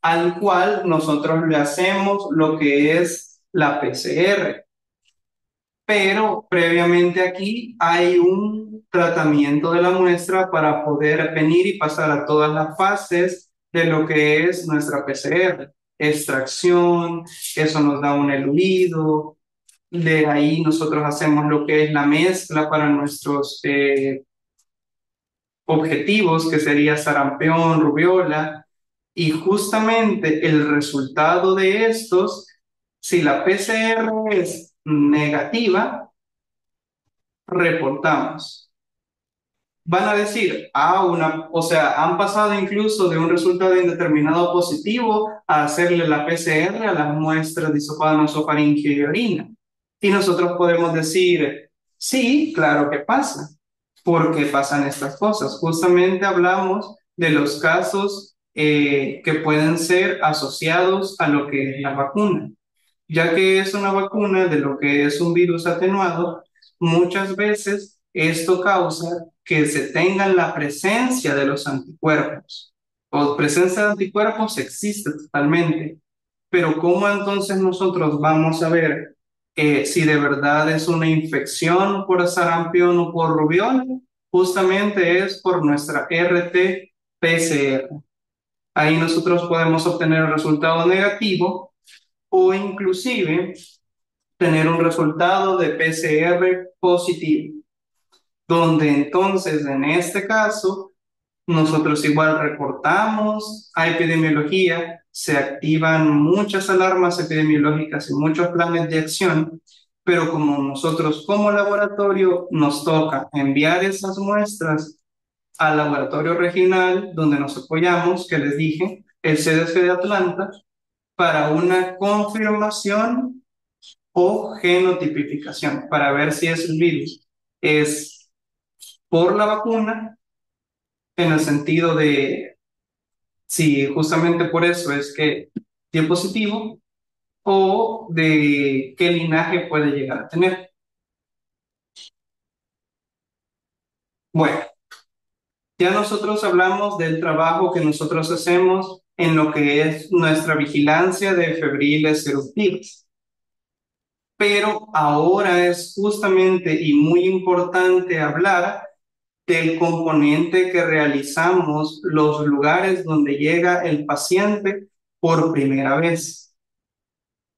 al cual nosotros le hacemos lo que es la PCR. Pero previamente aquí hay un tratamiento de la muestra para poder venir y pasar a todas las fases de lo que es nuestra PCR. Extracción, eso nos da un eluido, de ahí nosotros hacemos lo que es la mezcla para nuestros objetivos, que sería sarampión, rubiola, y justamente el resultado de estos, si la PCR es negativa, reportamos. Van a decir, o sea, han pasado incluso de un resultado indeterminado positivo a hacerle la PCR a las muestras de hisopado nasofaríngeo y orina. Y nosotros podemos decir, sí, claro que pasa. ¿Por qué pasan estas cosas? Justamente hablamos de los casos que pueden ser asociados a lo que es la vacuna, ya que es una vacuna de lo que es un virus atenuado. Muchas veces esto causa que se tenga la presencia de los anticuerpos. O presencia de anticuerpos existe totalmente, pero ¿cómo entonces nosotros vamos a ver si de verdad es una infección por sarampión o por rubiola? Justamente es por nuestra RT-PCR. Ahí nosotros podemos obtener el resultado negativo o inclusive tener un resultado de PCR positivo, donde entonces en este caso nosotros igual reportamos a epidemiología, se activan muchas alarmas epidemiológicas y muchos planes de acción, pero como nosotros como laboratorio nos toca enviar esas muestras al laboratorio regional donde nos apoyamos, que les dije, el CDC de Atlanta, para una confirmación o genotipificación para ver si es el virus. Es por la vacuna, en el sentido de si justamente por eso es que dio positivo, o de qué linaje puede llegar a tener. Bueno, ya nosotros hablamos del trabajo que nosotros hacemos en lo que es nuestra vigilancia de febriles eruptivas. Pero ahora es justamente y muy importante hablar del componente que realizamos los lugares donde llega el paciente por primera vez.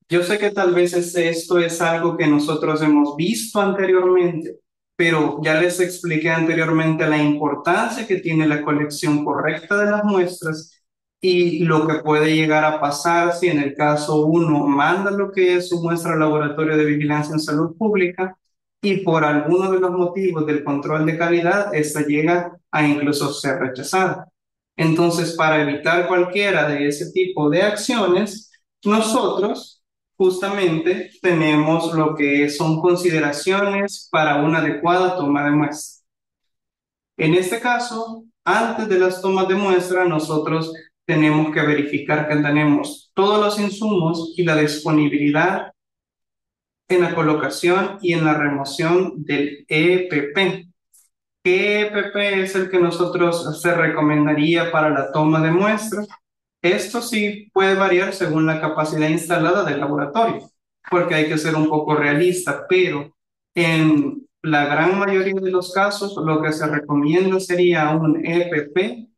Yo sé que tal vez esto es algo que nosotros hemos visto anteriormente, pero ya les expliqué anteriormente la importancia que tiene la colección correcta de las muestras y lo que puede llegar a pasar si en el caso uno manda lo que es su muestra al laboratorio de vigilancia en salud pública y por alguno de los motivos del control de calidad, esta llega a incluso ser rechazada. Entonces, para evitar cualquiera de ese tipo de acciones, nosotros justamente tenemos lo que son consideraciones para una adecuada toma de muestra. En este caso, antes de las tomas de muestra, nosotros tenemos que verificar que tenemos todos los insumos y la disponibilidad en la colocación y en la remoción del EPP. ¿Qué EPP es el que nosotros se recomendaría para la toma de muestra? Esto sí puede variar según la capacidad instalada del laboratorio, porque hay que ser un poco realista, pero en la gran mayoría de los casos lo que se recomienda sería un EPP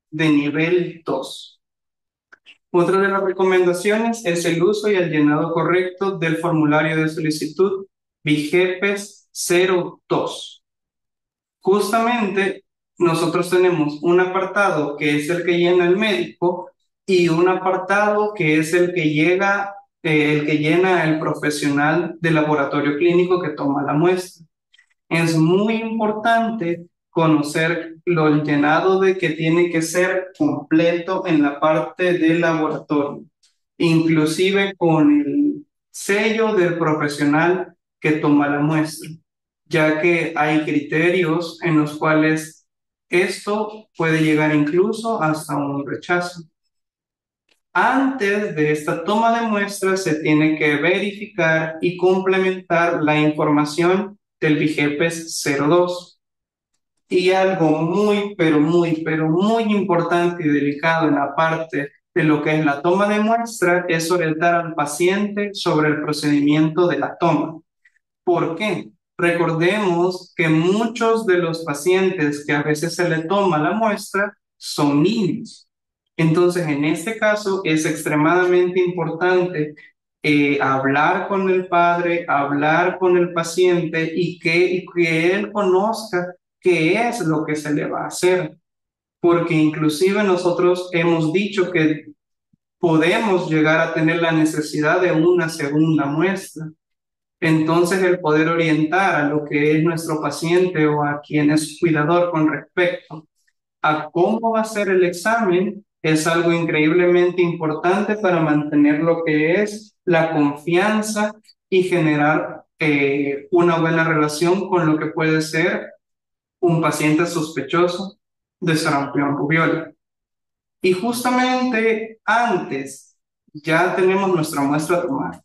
de nivel 2. Otra de las recomendaciones es el uso y el llenado correcto del formulario de solicitud VIGEPES 02. Justamente nosotros tenemos un apartado que es el que llena el médico y un apartado que es el que llena el profesional del laboratorio clínico que toma la muestra. Es muy importante conocer el llenado de que tiene que ser completo en la parte del laboratorio, inclusive con el sello del profesional que toma la muestra, ya que hay criterios en los cuales esto puede llegar incluso hasta un rechazo. Antes de esta toma de muestras se tiene que verificar y complementar la información del VIGEPES 02. Y algo pero muy importante y delicado en la parte de lo que es la toma de muestra es orientar al paciente sobre el procedimiento de la toma. ¿Por qué? Recordemos que muchos de los pacientes que a veces se le toma la muestra son niños. Entonces, en este caso es extremadamente importante hablar con el padre, hablar con el paciente y que él conozca qué es lo que se le va a hacer. Porque inclusive nosotros hemos dicho que podemos llegar a tener la necesidad de una segunda muestra. Entonces, el poder orientar a lo que es nuestro paciente o a quien es cuidador con respecto a cómo va a ser el examen es algo increíblemente importante para mantener lo que es la confianza y generar una buena relación con lo que puede ser un paciente sospechoso de sarampión rubiola. Y justamente antes ya tenemos nuestra muestra tomada.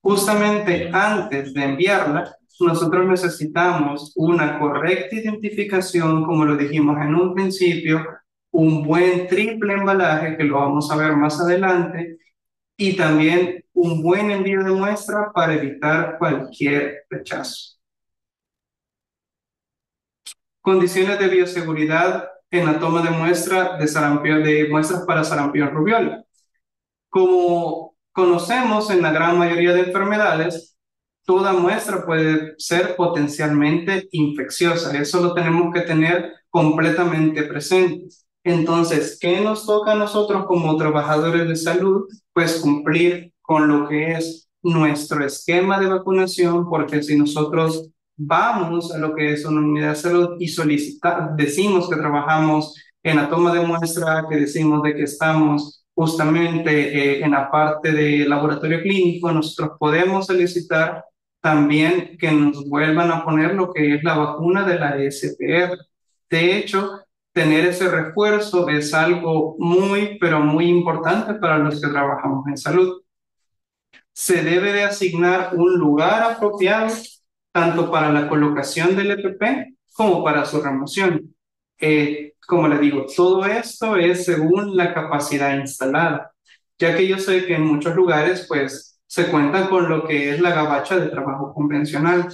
Justamente antes de enviarla, nosotros necesitamos una correcta identificación, como lo dijimos en un principio, un buen triple embalaje, que lo vamos a ver más adelante, y también un buen envío de muestra para evitar cualquier rechazo. Condiciones de bioseguridad en la toma de muestra de sarampión, de muestras para sarampión rubiola. Como conocemos en la gran mayoría de enfermedades, toda muestra puede ser potencialmente infecciosa. Eso lo tenemos que tener completamente presente. Entonces, ¿qué nos toca a nosotros como trabajadores de salud? Pues cumplir con lo que es nuestro esquema de vacunación, porque si nosotros vamos a lo que es una unidad de salud y decimos que trabajamos en la toma de muestra, que decimos de que estamos justamente en la parte de laboratorio clínico, nosotros podemos solicitar también que nos vuelvan a poner lo que es la vacuna de la SPR. De hecho, tener ese refuerzo es algo pero muy importante para los que trabajamos en salud. Se debe de asignar un lugar apropiado tanto para la colocación del EPP como para su remoción. Como le digo, todo esto es según la capacidad instalada, ya que yo sé que en muchos lugares pues se cuentan con lo que es la gabacha de trabajo convencional,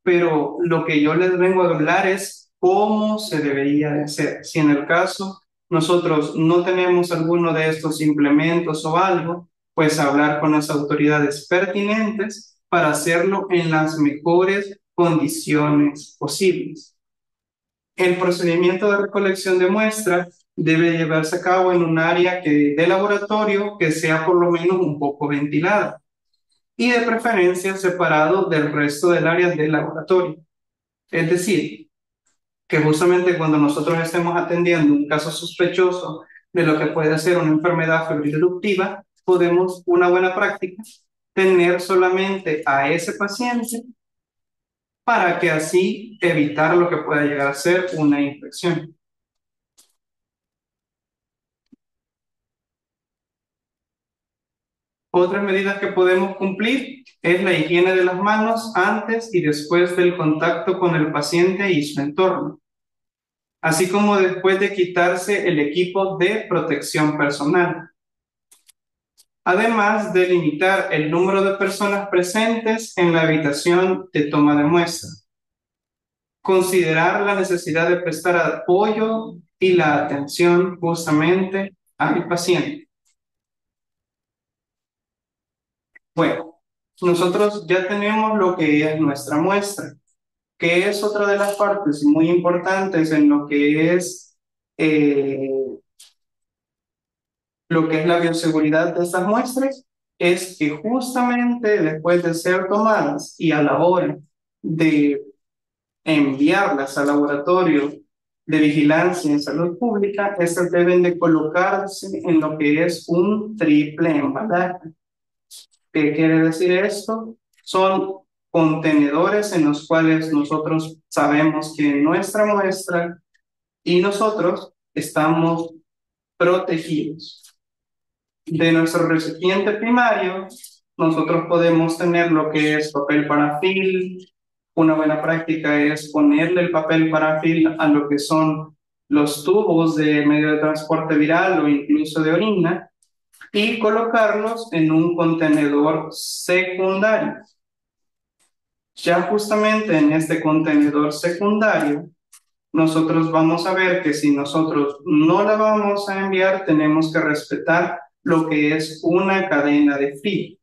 pero lo que yo les vengo a hablar es cómo se debería de hacer. Si en el caso nosotros no tenemos alguno de estos implementos o algo, pues hablar con las autoridades pertinentes para hacerlo en las mejores condiciones posibles. El procedimiento de recolección de muestras debe llevarse a cabo en un área de laboratorio que sea por lo menos un poco ventilada y de preferencia separado del resto del área del laboratorio. Es decir, que justamente cuando nosotros estemos atendiendo un caso sospechoso de lo que puede ser una enfermedad febril eruptiva, podemos, una buena práctica, tener solamente a ese paciente para que así evitar lo que pueda llegar a ser una infección. Otras medidas que podemos cumplir es la higiene de las manos antes y después del contacto con el paciente y su entorno, así como después de quitarse el equipo de protección personal. Además de limitar el número de personas presentes en la habitación de toma de muestra. Considerar la necesidad de prestar apoyo y la atención justamente al paciente. Bueno, nosotros ya tenemos lo que es nuestra muestra. que es otra de las partes muy importantes en eh, lo que es la bioseguridad de estas muestras, es que justamente después de ser tomadas y a la hora de enviarlas al laboratorio de vigilancia en salud pública, estas deben de colocarse en lo que es un triple embalaje. ¿Qué quiere decir esto? Son contenedores en los cuales nosotros sabemos que nuestra muestra y nosotros estamos protegidos. De nuestro recipiente primario, nosotros podemos tener lo que es papel parafil. Una buena práctica es ponerle el papel parafil a lo que son los tubos de medio de transporte viral o incluso de orina y colocarlos en un contenedor secundario. Ya justamente en este contenedor secundario, nosotros vamos a ver que si nosotros no la vamos a enviar, tenemos que respetar lo que es una cadena de frío.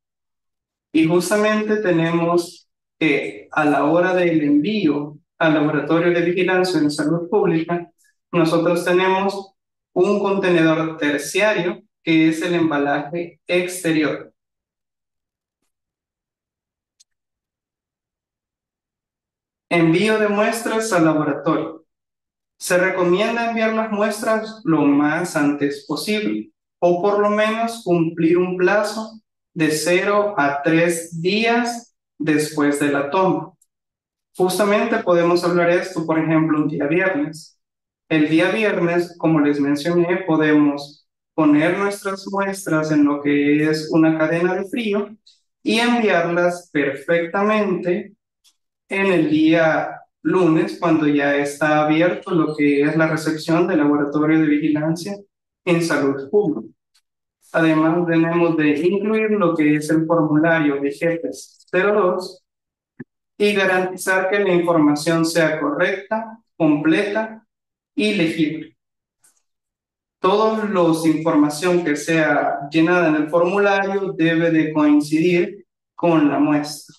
Y justamente tenemos que a la hora del envío al laboratorio de vigilancia en salud pública, nosotros tenemos un contenedor terciario que es el embalaje exterior. Envío de muestras al laboratorio. Se recomienda enviar las muestras lo más antes posible, o por lo menos cumplir un plazo de 0 a 3 días después de la toma. Justamente podemos hablar de esto, por ejemplo, un día viernes. El día viernes, como les mencioné, podemos poner nuestras muestras en lo que es una cadena de frío y enviarlas perfectamente en el día lunes, cuando ya está abierto lo que es la recepción del laboratorio de vigilancia en salud pública. Además, tenemos de incluir lo que es el formulario de jefes 02 y garantizar que la información sea correcta, completa y legible. Toda la información que sea llenada en el formulario debe de coincidir con la muestra.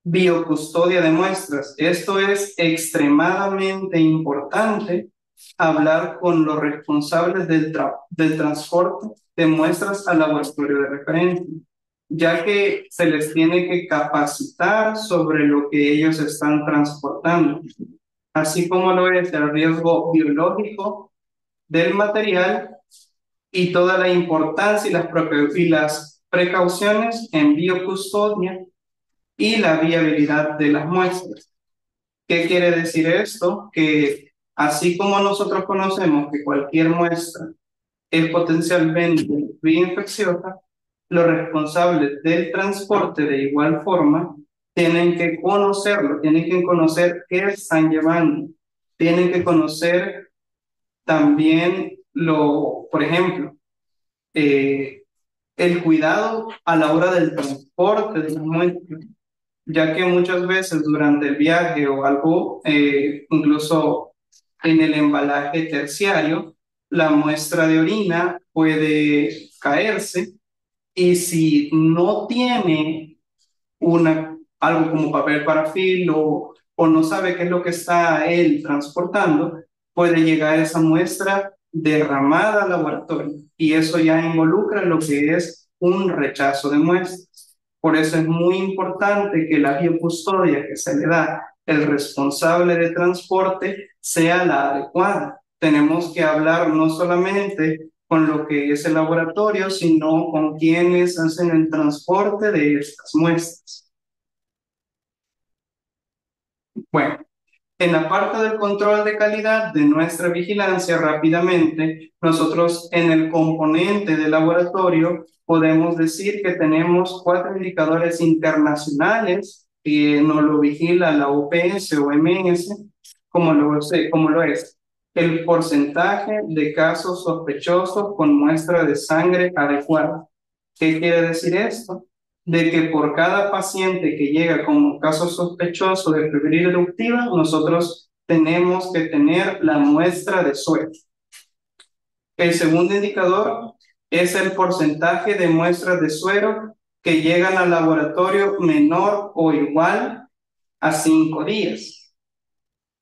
Biocustodia de muestras. Esto es extremadamente importante, hablar con los responsables del transporte de muestras al laboratorio de referencia, ya que se les tiene que capacitar sobre lo que ellos están transportando, así como lo es el riesgo biológico del material y toda la importancia y las precauciones en biocustodia y la viabilidad de las muestras. ¿Qué quiere decir esto? Que así como nosotros conocemos que cualquier muestra es potencialmente infecciosa, los responsables del transporte de igual forma tienen que conocerlo, tienen que conocer qué están llevando, tienen que conocer también por ejemplo, el cuidado a la hora del transporte de las muestras, ya que muchas veces durante el viaje o algo, incluso en el embalaje terciario, la muestra de orina puede caerse y si no tiene algo como papel parafil o no sabe qué es lo que está él transportando, puede llegar esa muestra derramada al laboratorio y eso ya involucra lo que es un rechazo de muestras. Por eso es muy importante que la biocustodia que se le da el responsable de transporte sea la adecuada. Tenemos que hablar no solamente con lo que es el laboratorio, sino con quienes hacen el transporte de estas muestras. Bueno, en la parte del control de calidad de nuestra vigilancia, rápidamente, nosotros en el componente de laboratorio podemos decir que tenemos 4 indicadores internacionales que nos lo vigila la OPS o MS, como lo es el porcentaje de casos sospechosos con muestra de sangre adecuada. ¿Qué quiere decir esto? De que por cada paciente que llega como caso sospechoso de fiebre eruptiva, nosotros tenemos que tener la muestra de suero. El segundo indicador es el porcentaje de muestras de suero que llegan al laboratorio menor o igual a 5 días.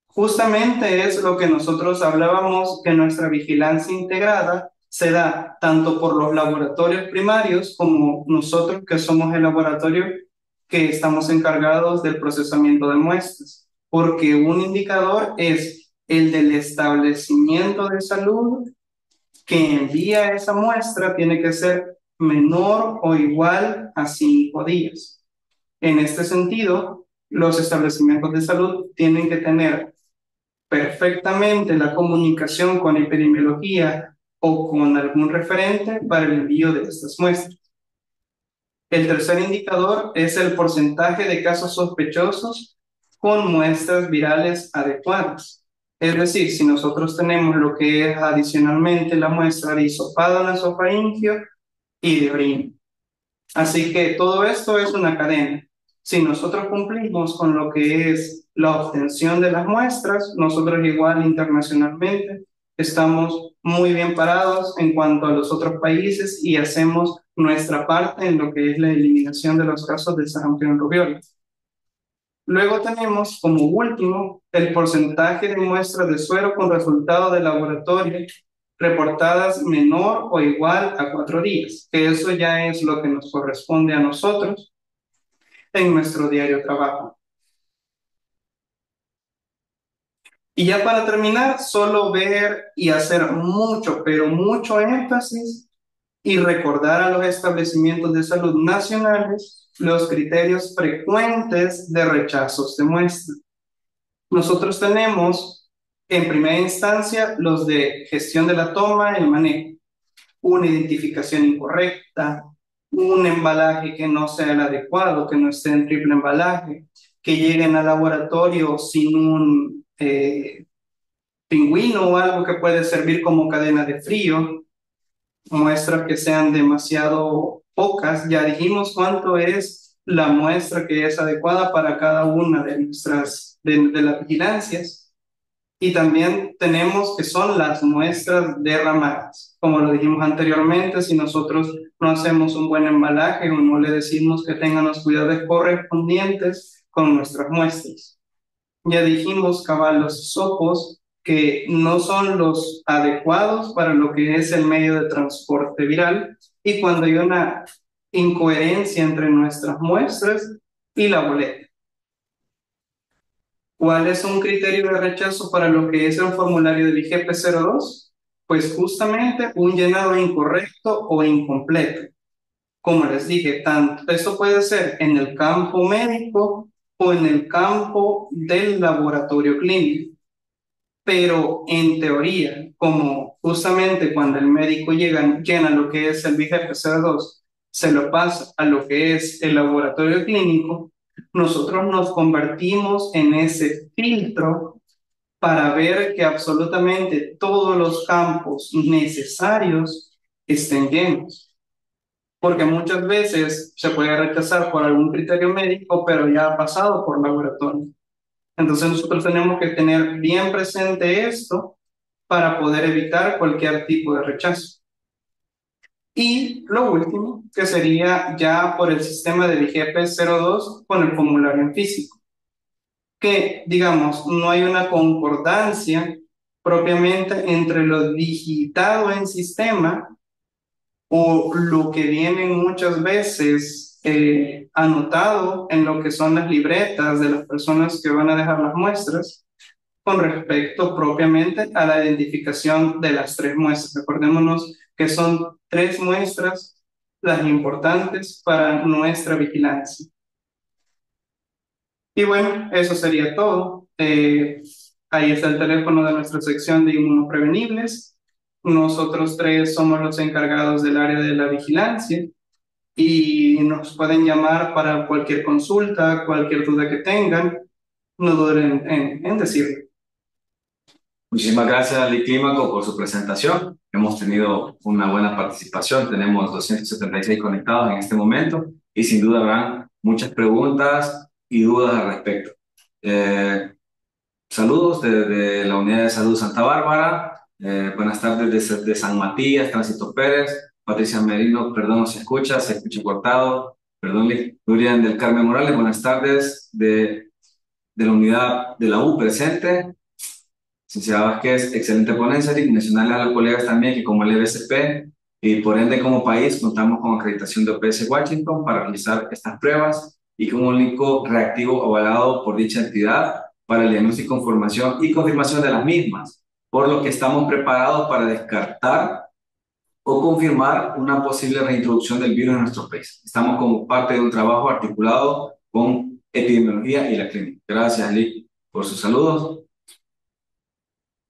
Justamente es lo que nosotros hablábamos, que nuestra vigilancia integrada se da tanto por los laboratorios primarios como nosotros que somos el laboratorio que estamos encargados del procesamiento de muestras, porque un indicador es el del establecimiento de salud que envía esa muestra, tiene que ser menor o igual a 5 días. En este sentido, los establecimientos de salud tienen que tener perfectamente la comunicación con epidemiología o con algún referente para el envío de estas muestras. El tercer indicador es el porcentaje de casos sospechosos con muestras virales adecuadas. Es decir, si nosotros tenemos lo que es adicionalmente la muestra de hisopado nasofaringeo y de orina. Así que todo esto es una cadena. Si nosotros cumplimos con lo que es la obtención de las muestras, nosotros igual internacionalmente estamos muy bien parados en cuanto a los otros países y hacemos nuestra parte en lo que es la eliminación de los casos de sarampión rubiola. Luego tenemos como último el porcentaje de muestras de suero con resultado de laboratorio reportadas menor o igual a 4 días, que eso ya es lo que nos corresponde a nosotros en nuestro diario trabajo. Y ya para terminar, solo ver y hacer mucho, pero mucho énfasis y recordar a los establecimientos de salud nacionales los criterios frecuentes de rechazos de muestra. Nosotros tenemos en primera instancia los de gestión de la toma y el manejo, una identificación incorrecta, un embalaje que no sea el adecuado, que no esté en triple embalaje, que lleguen al laboratorio sin un pingüino o algo que puede servir como cadena de frío, muestras que sean demasiado pocas. Ya dijimos cuánto es la muestra que es adecuada para cada una de nuestras de las vigilancias. Y también tenemos que son las muestras derramadas. Como lo dijimos anteriormente, si nosotros no hacemos un buen embalaje o no le decimos que tengan los cuidados correspondientes con nuestras muestras. Ya dijimos, cabal, los hisopos que no son los adecuados para lo que es el medio de transporte viral y cuando hay una incoherencia entre nuestras muestras y la boleta. ¿Cuál es un criterio de rechazo para lo que es el formulario del IGP-02? Pues justamente un llenado incorrecto o incompleto. Como les dije, tanto esto puede ser en el campo médico o en el campo del laboratorio clínico. Pero en teoría, como justamente cuando el médico llena lo que es el IGP-02, se lo pasa a lo que es el laboratorio clínico, nosotros nos convertimos en ese filtro para ver que absolutamente todos los campos necesarios estén llenos. Porque muchas veces se puede rechazar por algún criterio médico, pero ya ha pasado por laboratorio. Entonces nosotros tenemos que tener bien presente esto para poder evitar cualquier tipo de rechazo. Y lo último, que sería ya por el sistema del IGP-02 con el formulario en físico, que digamos, no hay una concordancia propiamente entre lo digitado en sistema o lo que viene muchas veces anotado en lo que son las libretas de las personas que van a dejar las muestras con respecto propiamente a la identificación de las 3 muestras. Recordémonos que son 3 muestras las importantes para nuestra vigilancia. Y bueno, eso sería todo. Ahí está el teléfono de nuestra sección de inmunoprevenibles. Nosotros 3 somos los encargados del área de la vigilancia y nos pueden llamar para cualquier consulta, cualquier duda que tengan. No duden en decirlo. Muchísimas gracias, Ali Clímaco, por su presentación. Hemos tenido una buena participación. Tenemos 276 conectados en este momento y sin duda habrán muchas preguntas y dudas al respecto. Saludos desde la Unidad de Salud Santa Bárbara. Buenas tardes desde San Matías, Tránsito Pérez. Patricia Merino, perdón, no se escucha cortado. Perdón, Lurian del Carmen Morales, buenas tardes, de la unidad de la U presente. Licenciada Vázquez, excelente ponencia, y mencionarle a los colegas también que como el EBCP y por ende como país contamos con acreditación de OPS Washington para realizar estas pruebas y con un único reactivo avalado por dicha entidad para el diagnóstico, información y confirmación de las mismas, por lo que estamos preparados para descartar o confirmar una posible reintroducción del virus en nuestro país. Estamos como parte de un trabajo articulado con epidemiología y la clínica. Gracias, Lick, por sus saludos.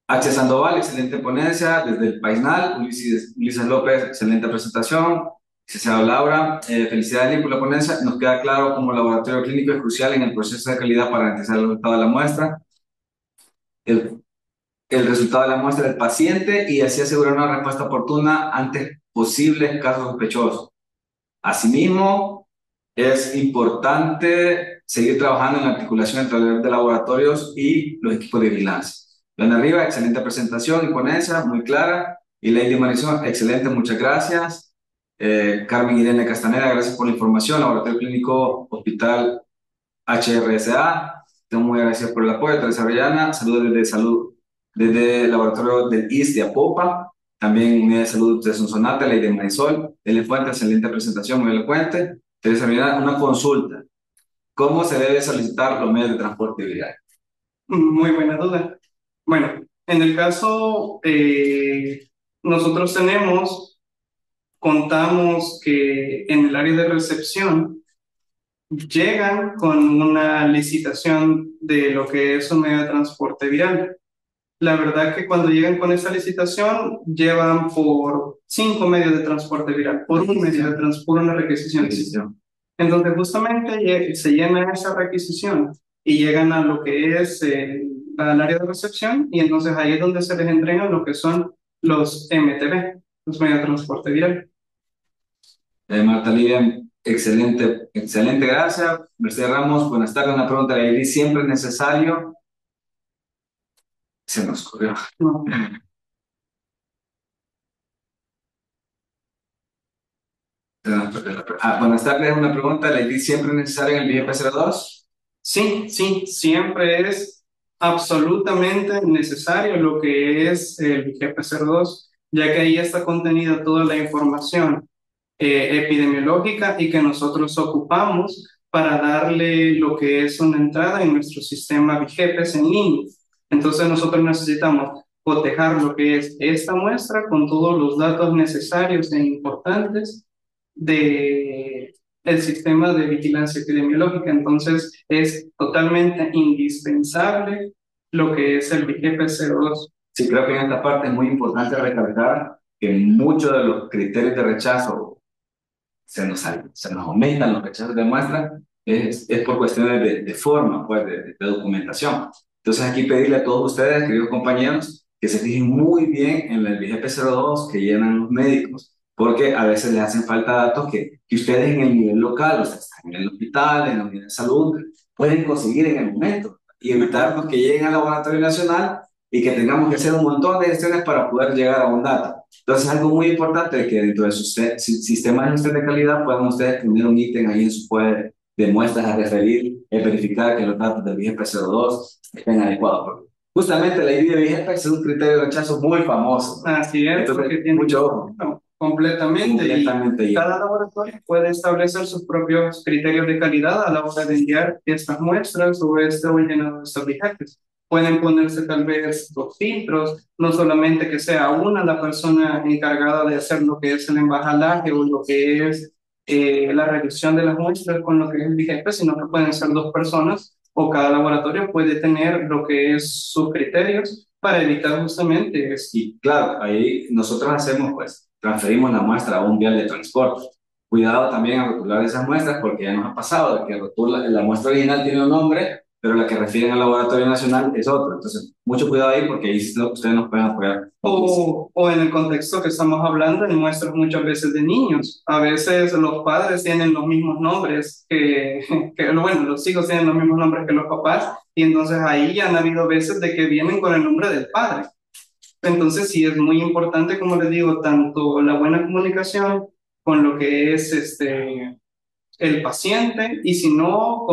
H. Sandoval, excelente ponencia desde el Paisnal. Ulises López, excelente presentación. Licenciado Laura, felicidades Lick, por la ponencia. Nos queda claro cómo el laboratorio clínico es crucial en el proceso de calidad para garantizar el resultado de la muestra. El el resultado de la muestra del paciente y así asegurar una respuesta oportuna ante posibles casos sospechosos. Asimismo, es importante seguir trabajando en la articulación entre los de laboratorios y los equipos de vigilancia. Don Arriba, excelente presentación y ponencia, muy clara. Y Lady Marisol, excelente, muchas gracias. Carmen Irene Castaneda, gracias por la información. Laboratorio Clínico Hospital HRSA, estoy muy agradecido por el apoyo. Teresa Avellana, saludos desde Salud, desde el laboratorio del IS de Apopa, también unidad de salud de Sonsonate, Ley de Marisol, Elefuente, excelente presentación, muy elocuente. Teresa Avellana, una consulta. ¿Cómo se debe solicitar los medios de transporte vial? Muy buena duda. Bueno, en el caso, nosotros contamos que en el área de recepción llegan con una licitación de lo que es un medio de transporte vial. La verdad que cuando llegan con esa licitación, llevan por 5 medios de transporte vial, por un medio de transporte, por una requisición. Entonces, justamente se llena esa requisición y llegan a lo que es al área de recepción, y entonces ahí es donde se les entregan lo que son los MTV, los medios de transporte vial. Marta Lidia, excelente, excelente, gracias. Mercedes Ramos, buenas tardes. Una pregunta de ID, ¿siempre es necesario? Se nos ocurrió. No. Buenas tardes, una pregunta. ¿La ID siempre es necesaria en el BGP02? Sí, sí, siempre es absolutamente necesario lo que es el GP02, ya que ahí está contenida toda la información epidemiológica y que nosotros ocupamos para darle lo que es una entrada en nuestro sistema VIGEPES en línea. Entonces nosotros necesitamos cotejar lo que es esta muestra con todos los datos necesarios e importantes de el sistema de vigilancia epidemiológica. Entonces es totalmente indispensable lo que es el VIGEP-02. Sí, creo que en esta parte es muy importante recalcar que muchos de los criterios de rechazo se nos aumentan los rechazos de muestra, es por cuestiones de forma, pues, de documentación. Entonces aquí pedirle a todos ustedes, queridos compañeros, que se fijen muy bien en el BGP02 que llenan los médicos, porque a veces les hacen falta datos que ustedes en el nivel local, o sea, están en el hospital, en la unidad de salud, pueden conseguir en el momento y evitar que lleguen al laboratorio nacional y que tengamos que hacer un montón de gestiones para poder llegar a un dato. Entonces, algo muy importante es que dentro de su sistema de gestión de calidad puedan ustedes poner un ítem ahí en su poder de muestras a referir, verificar que los datos del BGP02 estén adecuados. Porque justamente la idea de BGP es un criterio de rechazo muy famoso. Así es, entonces, porque tiene mucho ojo. No, completamente. Y cada laboratorio puede establecer sus propios criterios de calidad a la hora de enviar estas muestras o llenado de estos BGPs. Pueden ponerse tal vez los filtros, no solamente que sea una la persona encargada de hacer lo que es el embalaje o lo que es la reducción de las muestras con lo que es el BGP, sino que pueden ser dos personas o cada laboratorio puede tener lo que es sus criterios para evitar justamente esto. Y claro, ahí nosotros hacemos, pues, transferimos la muestra a un vial de transporte. Cuidado también a rotular esas muestras porque ya nos ha pasado de que la muestra original tiene un nombre, pero la que refieren al laboratorio nacional es otro. Entonces, mucho cuidado ahí porque ahí ustedes nos pueden apoyar. O en el contexto que estamos hablando, en muestras muchas veces de niños. A veces los padres tienen los mismos nombres bueno, los hijos tienen los mismos nombres que los papás, y entonces ahí ya han habido veces de que vienen con el nombre del padre. Entonces sí es muy importante, como les digo, tanto la buena comunicación con lo que es el paciente y si no,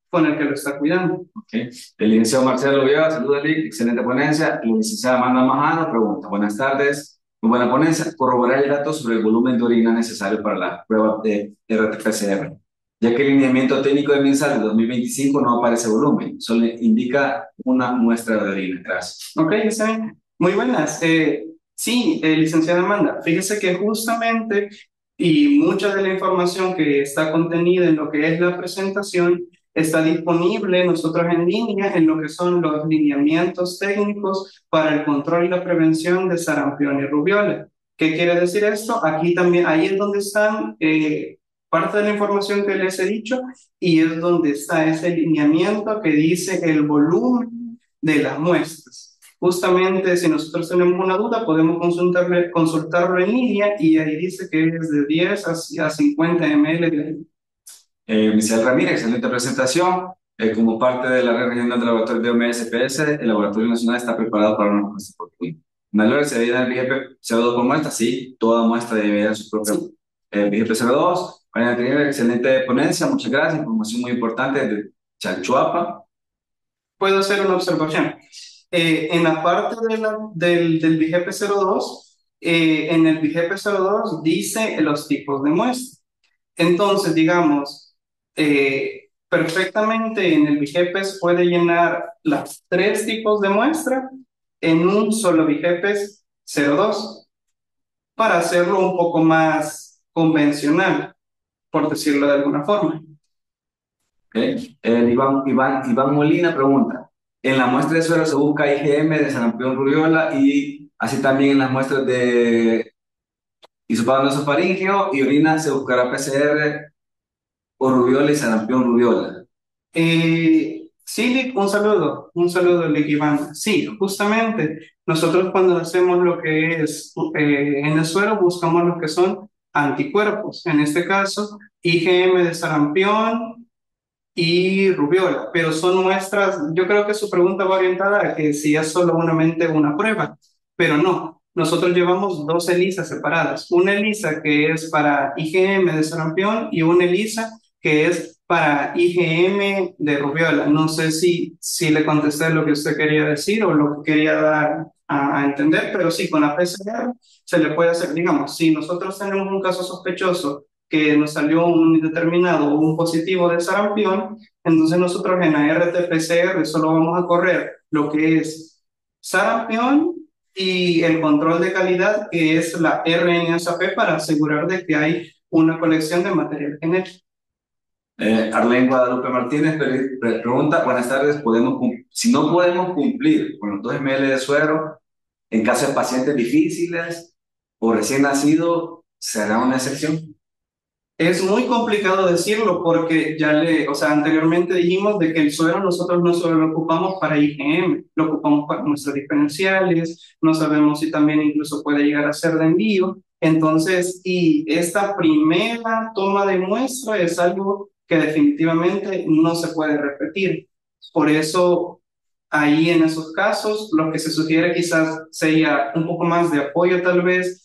con el que lo está cuidando. Okay. El licenciado Marcelo Villada, saludos, Lic, excelente ponencia. La licenciada Amanda Majano pregunta, buenas tardes, muy buena ponencia, corroborar el dato sobre el volumen de orina necesario para la prueba de RT-PCR, ya que el lineamiento técnico de MinSal de 2025 no aparece volumen, solo indica una muestra de orina. Gracias. Ok, está bien. Muy buenas. Sí, licenciada Amanda, fíjese que justamente y mucha de la información que está contenida en lo que es la presentación está disponible nosotros en línea en lo que son los lineamientos técnicos para el control y la prevención de sarampión y rubiola. ¿Qué quiere decir esto? Aquí también, ahí es donde están parte de la información que les he dicho y es donde está ese lineamiento que dice el volumen de las muestras. Justamente, si nosotros tenemos una duda, podemos consultarlo en línea y ahí dice que es de 10 a 50 ml de... Michelle Ramírez, excelente presentación. Como parte de la red regional de laboratorios de OMS-PS, el Laboratorio Nacional está preparado para una muestra por COVID. Manuel, ¿se debe dar el VGP-02 por muestra? Sí, toda muestra debe dar su propio VGP-02. Mariana Trinidad, excelente ponencia, muchas gracias. Información muy importante de Chalchuapa. Puedo hacer una observación. En la parte del VGP-02, en el VGP-02 dice los tipos de muestra. Entonces, digamos, perfectamente en el VGPES puede llenar los tres tipos de muestra en un solo VGPES 02 para hacerlo un poco más convencional, por decirlo de alguna forma. Okay. Iván Molina pregunta, en la muestra de suero se busca IgM de sarampión rubiola y así también en las muestras de hisopado nasofaríngeo y orina se buscará PCR o rubiola y sarampión rubiola. Sí, Lick, un saludo, Lick Iván. Sí, justamente, nosotros cuando hacemos lo que es en el suero buscamos lo que son anticuerpos, en este caso, IgM de sarampión y rubiola, pero son muestras, yo creo que su pregunta va orientada a que si es solamente una prueba, pero no. Nosotros llevamos dos ELISA separadas, una ELISA que es para IgM de sarampión y una ELISA que es para IgM de rubiola. No sé si le contesté lo que usted quería decir o lo que quería dar a entender, pero sí, con la PCR se le puede hacer, digamos, si nosotros tenemos un caso sospechoso que nos salió un indeterminado o un positivo de sarampión, entonces nosotros en la RT-PCR solo vamos a correr lo que es sarampión y el control de calidad que es la RNAsap para asegurar de que hay una colección de material genético. Arlene Guadalupe Martínez pregunta, buenas tardes, si no podemos cumplir con los 2 ml de suero, en caso de pacientes difíciles o recién nacidos, ¿será una excepción? Es muy complicado decirlo porque o sea, anteriormente dijimos de que el suero nosotros no solo lo ocupamos para IgM, lo ocupamos para muestras diferenciales, no sabemos si también incluso puede llegar a ser de envío. Entonces, y esta primera toma de muestra es algo que definitivamente no se puede repetir. Por eso, ahí en esos casos, lo que se sugiere quizás sería un poco más de apoyo tal vez.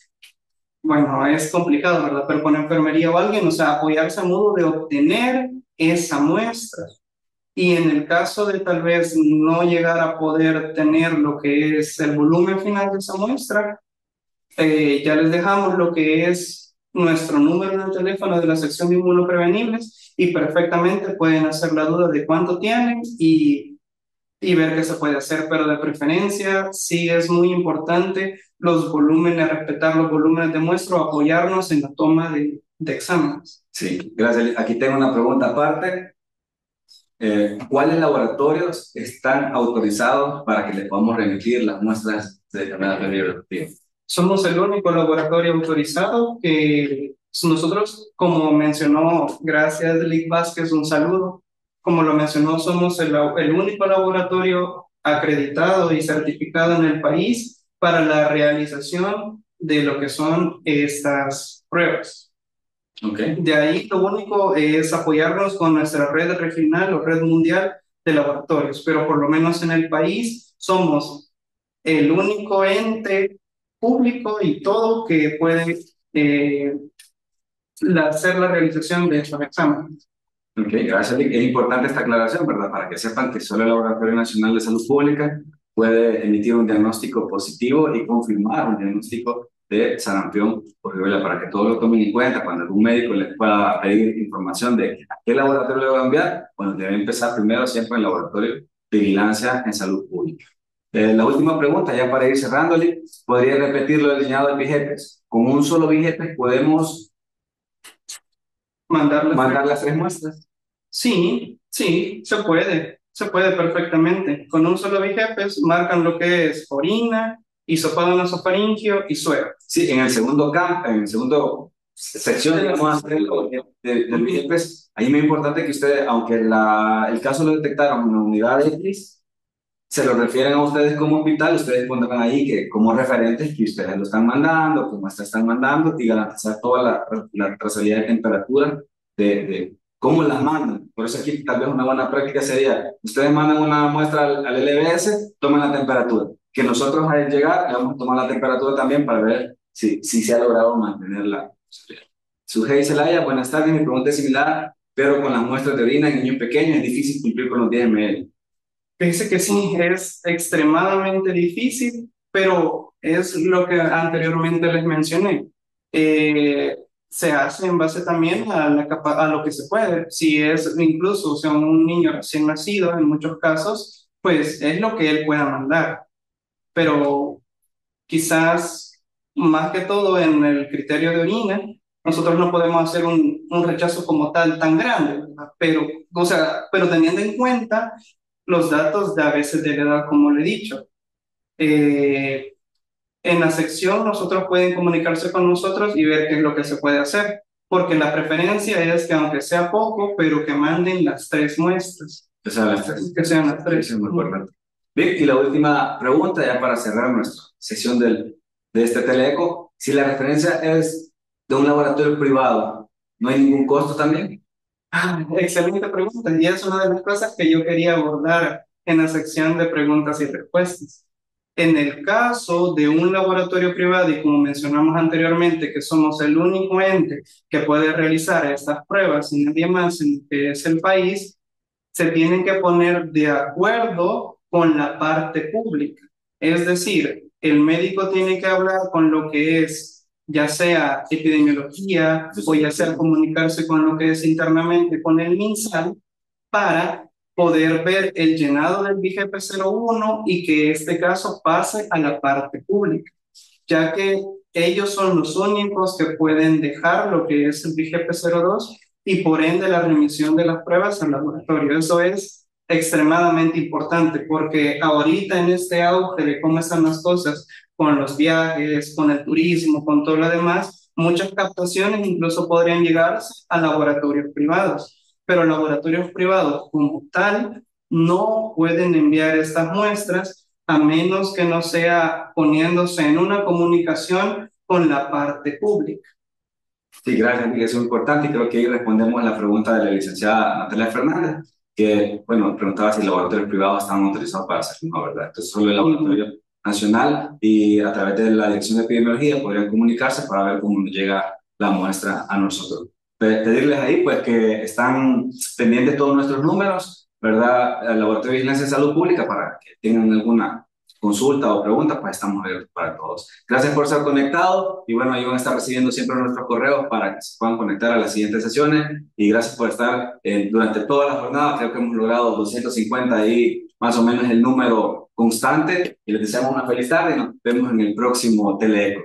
Bueno, es complicado, ¿verdad? Pero con enfermería o alguien, o sea, apoyarse a modo de obtener esa muestra. Y en el caso de tal vez no llegar a poder tener lo que es el volumen final de esa muestra, ya les dejamos lo que es nuestro número de teléfono de la sección de inmunoprevenibles y perfectamente pueden hacer la duda de cuánto tienen y ver qué se puede hacer, pero de preferencia sí es muy importante los volúmenes, respetar los volúmenes de muestra, apoyarnos en la toma de exámenes. Sí, gracias. Aquí tengo una pregunta aparte. ¿Cuáles laboratorios están autorizados para que les podamos remitir las muestras de enfermedad periodontal? Somos el único laboratorio autorizado que nosotros, como mencionó, gracias Lick Vázquez, un saludo. Como lo mencionó, somos el único laboratorio acreditado y certificado en el país para la realización de lo que son estas pruebas. Okay. De ahí lo único es apoyarnos con nuestra red regional o red mundial de laboratorios, pero por lo menos en el país somos el único ente público y todo que puede hacer la realización de esos exámenes. Ok, gracias. Es importante esta aclaración, ¿verdad? Para que sepan que solo el Laboratorio Nacional de Salud Pública puede emitir un diagnóstico positivo y confirmar un diagnóstico de sarampión por rubéola, para que todos lo tomen en cuenta cuando algún médico les pueda pedir información de a qué laboratorio le va a enviar. Bueno, debe empezar primero siempre en el Laboratorio de Vigilancia en Salud Pública. La última pregunta, ya para ir cerrándole, ¿podría repetir lo del llenado de BIGEPES? Con un solo BIGEPES podemos Mandarlas. mandar las tres muestras. Sí, sí, se puede perfectamente. Con un solo BIGEPES marcan lo que es orina, hisopado nasofaringeo y suero. Sí, en el segundo campo, en el segundo sección, digamos, del BIGEPES, ahí me es importante que ustedes, aunque el caso lo detectaron en la unidad X, se lo refieren a ustedes como hospital, ustedes pondrán ahí que como referentes que ustedes lo están mandando, que muestras están mandando y garantizar toda la trazabilidad de temperatura de cómo las mandan. Por eso aquí tal vez una buena práctica sería, ustedes mandan una muestra al LBS, tomen la temperatura, que nosotros al llegar le vamos a tomar la temperatura también para ver si se ha logrado mantenerla. Sujei Celaya, buenas tardes, mi pregunta es similar, pero con las muestras de orina en niños pequeños es difícil cumplir con los 10 ml. Fíjese que sí, es extremadamente difícil, pero es lo que anteriormente les mencioné. Se hace en base también a, a lo que se puede. Si es incluso, o sea, un niño recién nacido, en muchos casos, pues es lo que él pueda mandar. Pero quizás, más que todo en el criterio de orina, nosotros no podemos hacer un rechazo como tal tan grande, ¿verdad? Pero, o sea, pero teniendo en cuenta los datos de a veces de la edad, como le he dicho. Eh, en la sección nosotros pueden comunicarse con nosotros y ver qué es lo que se puede hacer, porque la preferencia es que aunque sea poco, pero que manden las tres muestras. Que sean las tres. Que sean las tres. Eso es muy importante. Bien, y la última pregunta, ya para cerrar nuestra sesión de este teleco, si la referencia es de un laboratorio privado, ¿no hay ningún costo también? Ah, excelente pregunta, y es una de las cosas que yo quería abordar en la sección de preguntas y respuestas. En el caso de un laboratorio privado, y como mencionamos anteriormente, que somos el único ente que puede realizar estas pruebas y nadie más en lo que es el país, se tienen que poner de acuerdo con la parte pública. Es decir, el médico tiene que hablar con lo que es, ya sea epidemiología o ya sea comunicarse con lo que es internamente con el MinSal para poder ver el llenado del BGP 01 y que este caso pase a la parte pública, ya que ellos son los únicos que pueden dejar lo que es el BGP 02 y por ende la remisión de las pruebas al laboratorio. Eso es extremadamente importante porque ahorita en este auge de cómo están las cosas con los viajes, con el turismo, con todo lo demás, muchas captaciones incluso podrían llegar a laboratorios privados, pero laboratorios privados como tal no pueden enviar estas muestras a menos que no sea poniéndose en una comunicación con la parte pública. Sí, gracias, Miguel, eso es importante y creo que ahí respondemos a la pregunta de la licenciada Natalia Fernández, que, bueno, preguntaba si los laboratorios privados estaban autorizados para hacer, no, ¿verdad? Entonces, solo el laboratorio nacional y a través de la Dirección de Epidemiología podrían comunicarse para ver cómo nos llega la muestra a nosotros. Pedirles ahí, pues, que están pendientes todos nuestros números, ¿verdad? El Laboratorio de Vigilancia de Salud Pública para que tengan alguna consulta o pregunta, pues estamos abiertos para todos. Gracias por estar conectado y bueno, ahí van a estar recibiendo siempre nuestros correos para que se puedan conectar a las siguientes sesiones y gracias por estar durante toda la jornada. Creo que hemos logrado 250 y más o menos el número constante y les deseamos una feliz tarde y nos vemos en el próximo Teleeco.